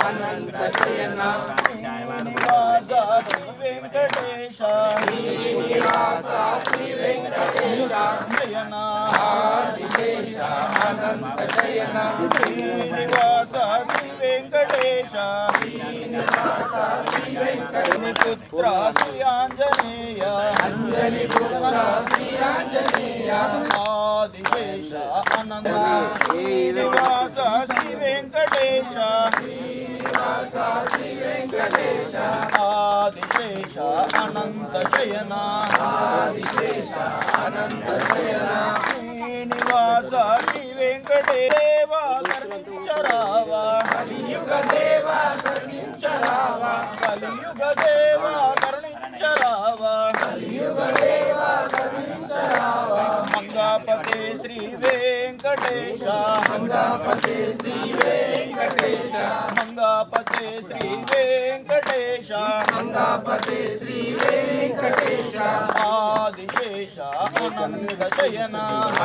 అనంత శయన శ్రీనివాస శ్రీ వెంకటేశ శ్రీనివాస శ్రీ వెంకటేశ శయన ఆదిశేష అనంత శయన శ్రీనివాస శ్రీ వెంకటేశ శ్రీనివాస శ్రీ వెంకటేశ పుత్ర శ్రీ ఆంజనేయ అంజని పుత్ర శ్రీ ఆంజనేయ ఆదిశేష అనంత శ్రీనివాస శ్రీ వెంకటేశ శ్రీనివాస శ్రీ వెంకటేశ ఆదిశేష అనంత శయన ఆదిశేష అనంత శయన శ్రీనివాస శ్రీ వెంకటేశ కరుణించరావా కలియుగ దేవ కరుణించరావా కలియుగ దేవ కరుణించరావా కలియుగ దేవ కరుణించరావా మంగాపతే శ్రీ వెంకటేశ మంగాపతే శ్రీ వెంకటేశ మంగాపతే శ్రీ వెంకటేశ మంగాపతే శ్రీ వెంకటేశ ఆదిశేష అనంత శయన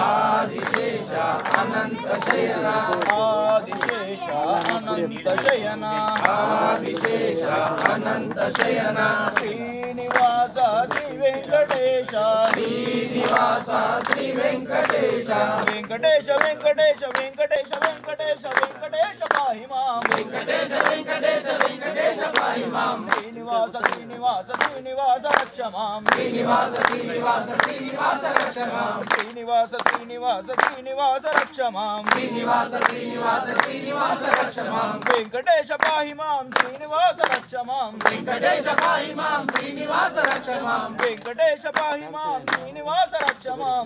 ఆదిశేష అనంత శయన ఆదిశేష అనంత శయన ఆదిశేష అనంత శయన శ్రీనివాస శ్రీ వెంకటేశ శ్రీనివాస శ్రీ వెంకటేశ వెంకటేశ వెంకటేశ వెంకటేశ వెంకటేశ వెంకటేశ పాహి మాం వెంకటేశ వెంకటేశ వెంకటేశ పాహి మాం శ్రీనివాస శ్రీనివాస శ్రీనివాస రక్ష మాం శ్రీనివాస శ్రీనివాస శ్రీనివాస రక్ష మాం శ్రీనివాస శ్రీనివాస శ్రీనివాస రక్ష మాం శ్రీనివాస శ్రీనివాస శ్రీనివాస రక్ష మాం వెంకటేశ పాహి మాం శ్రీనివాస రక్ష మాం వెంకటేశ పాహి మాం శ్రీనివాస రక్ష మాం వెంకటేశ పాహి మాం శ్రీనివాస రక్ష మాం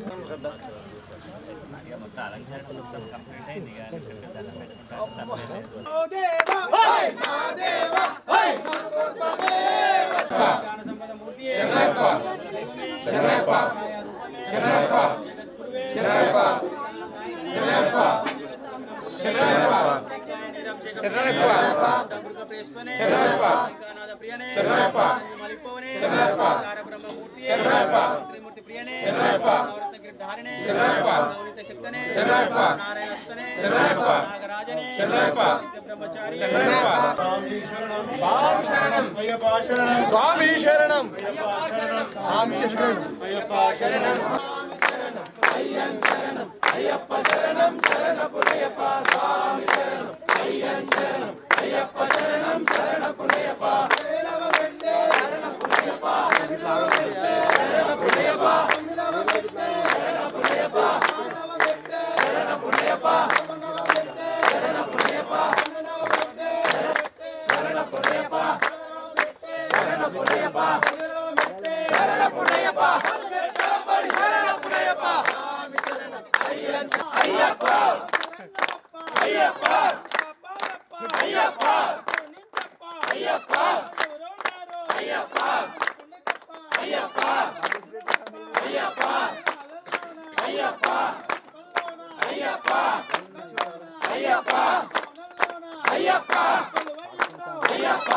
మొత్తం అలంకరణ మొత్తం కంప్లీట్ అయింది స్వామి శరణం స్వామి శరణం అయ్యప్ప శరణం శరణపురయ్యప్ప స్వామి శరణం అయ్యన్ శరణం అయ్యప్ప శరణం శరణపురయ్యప్ప శరణపురయ్యప్ప శరణపురయ్యప్ప శరణపురయ్యప్ప శరణపురయ్యప్ప శరణపురయ్యప్ప శరణపురయ్యప్ప అయ్యప్ప అయ్యప్ప అయ్యప్ప అయ్యప్ప అయ్యప్ప అయ్యప్ప అయ్యప్ప అయ్యప్ప అయ్యప్ప అయ్యప్ప అయ్యప్ప అయ్యప్ప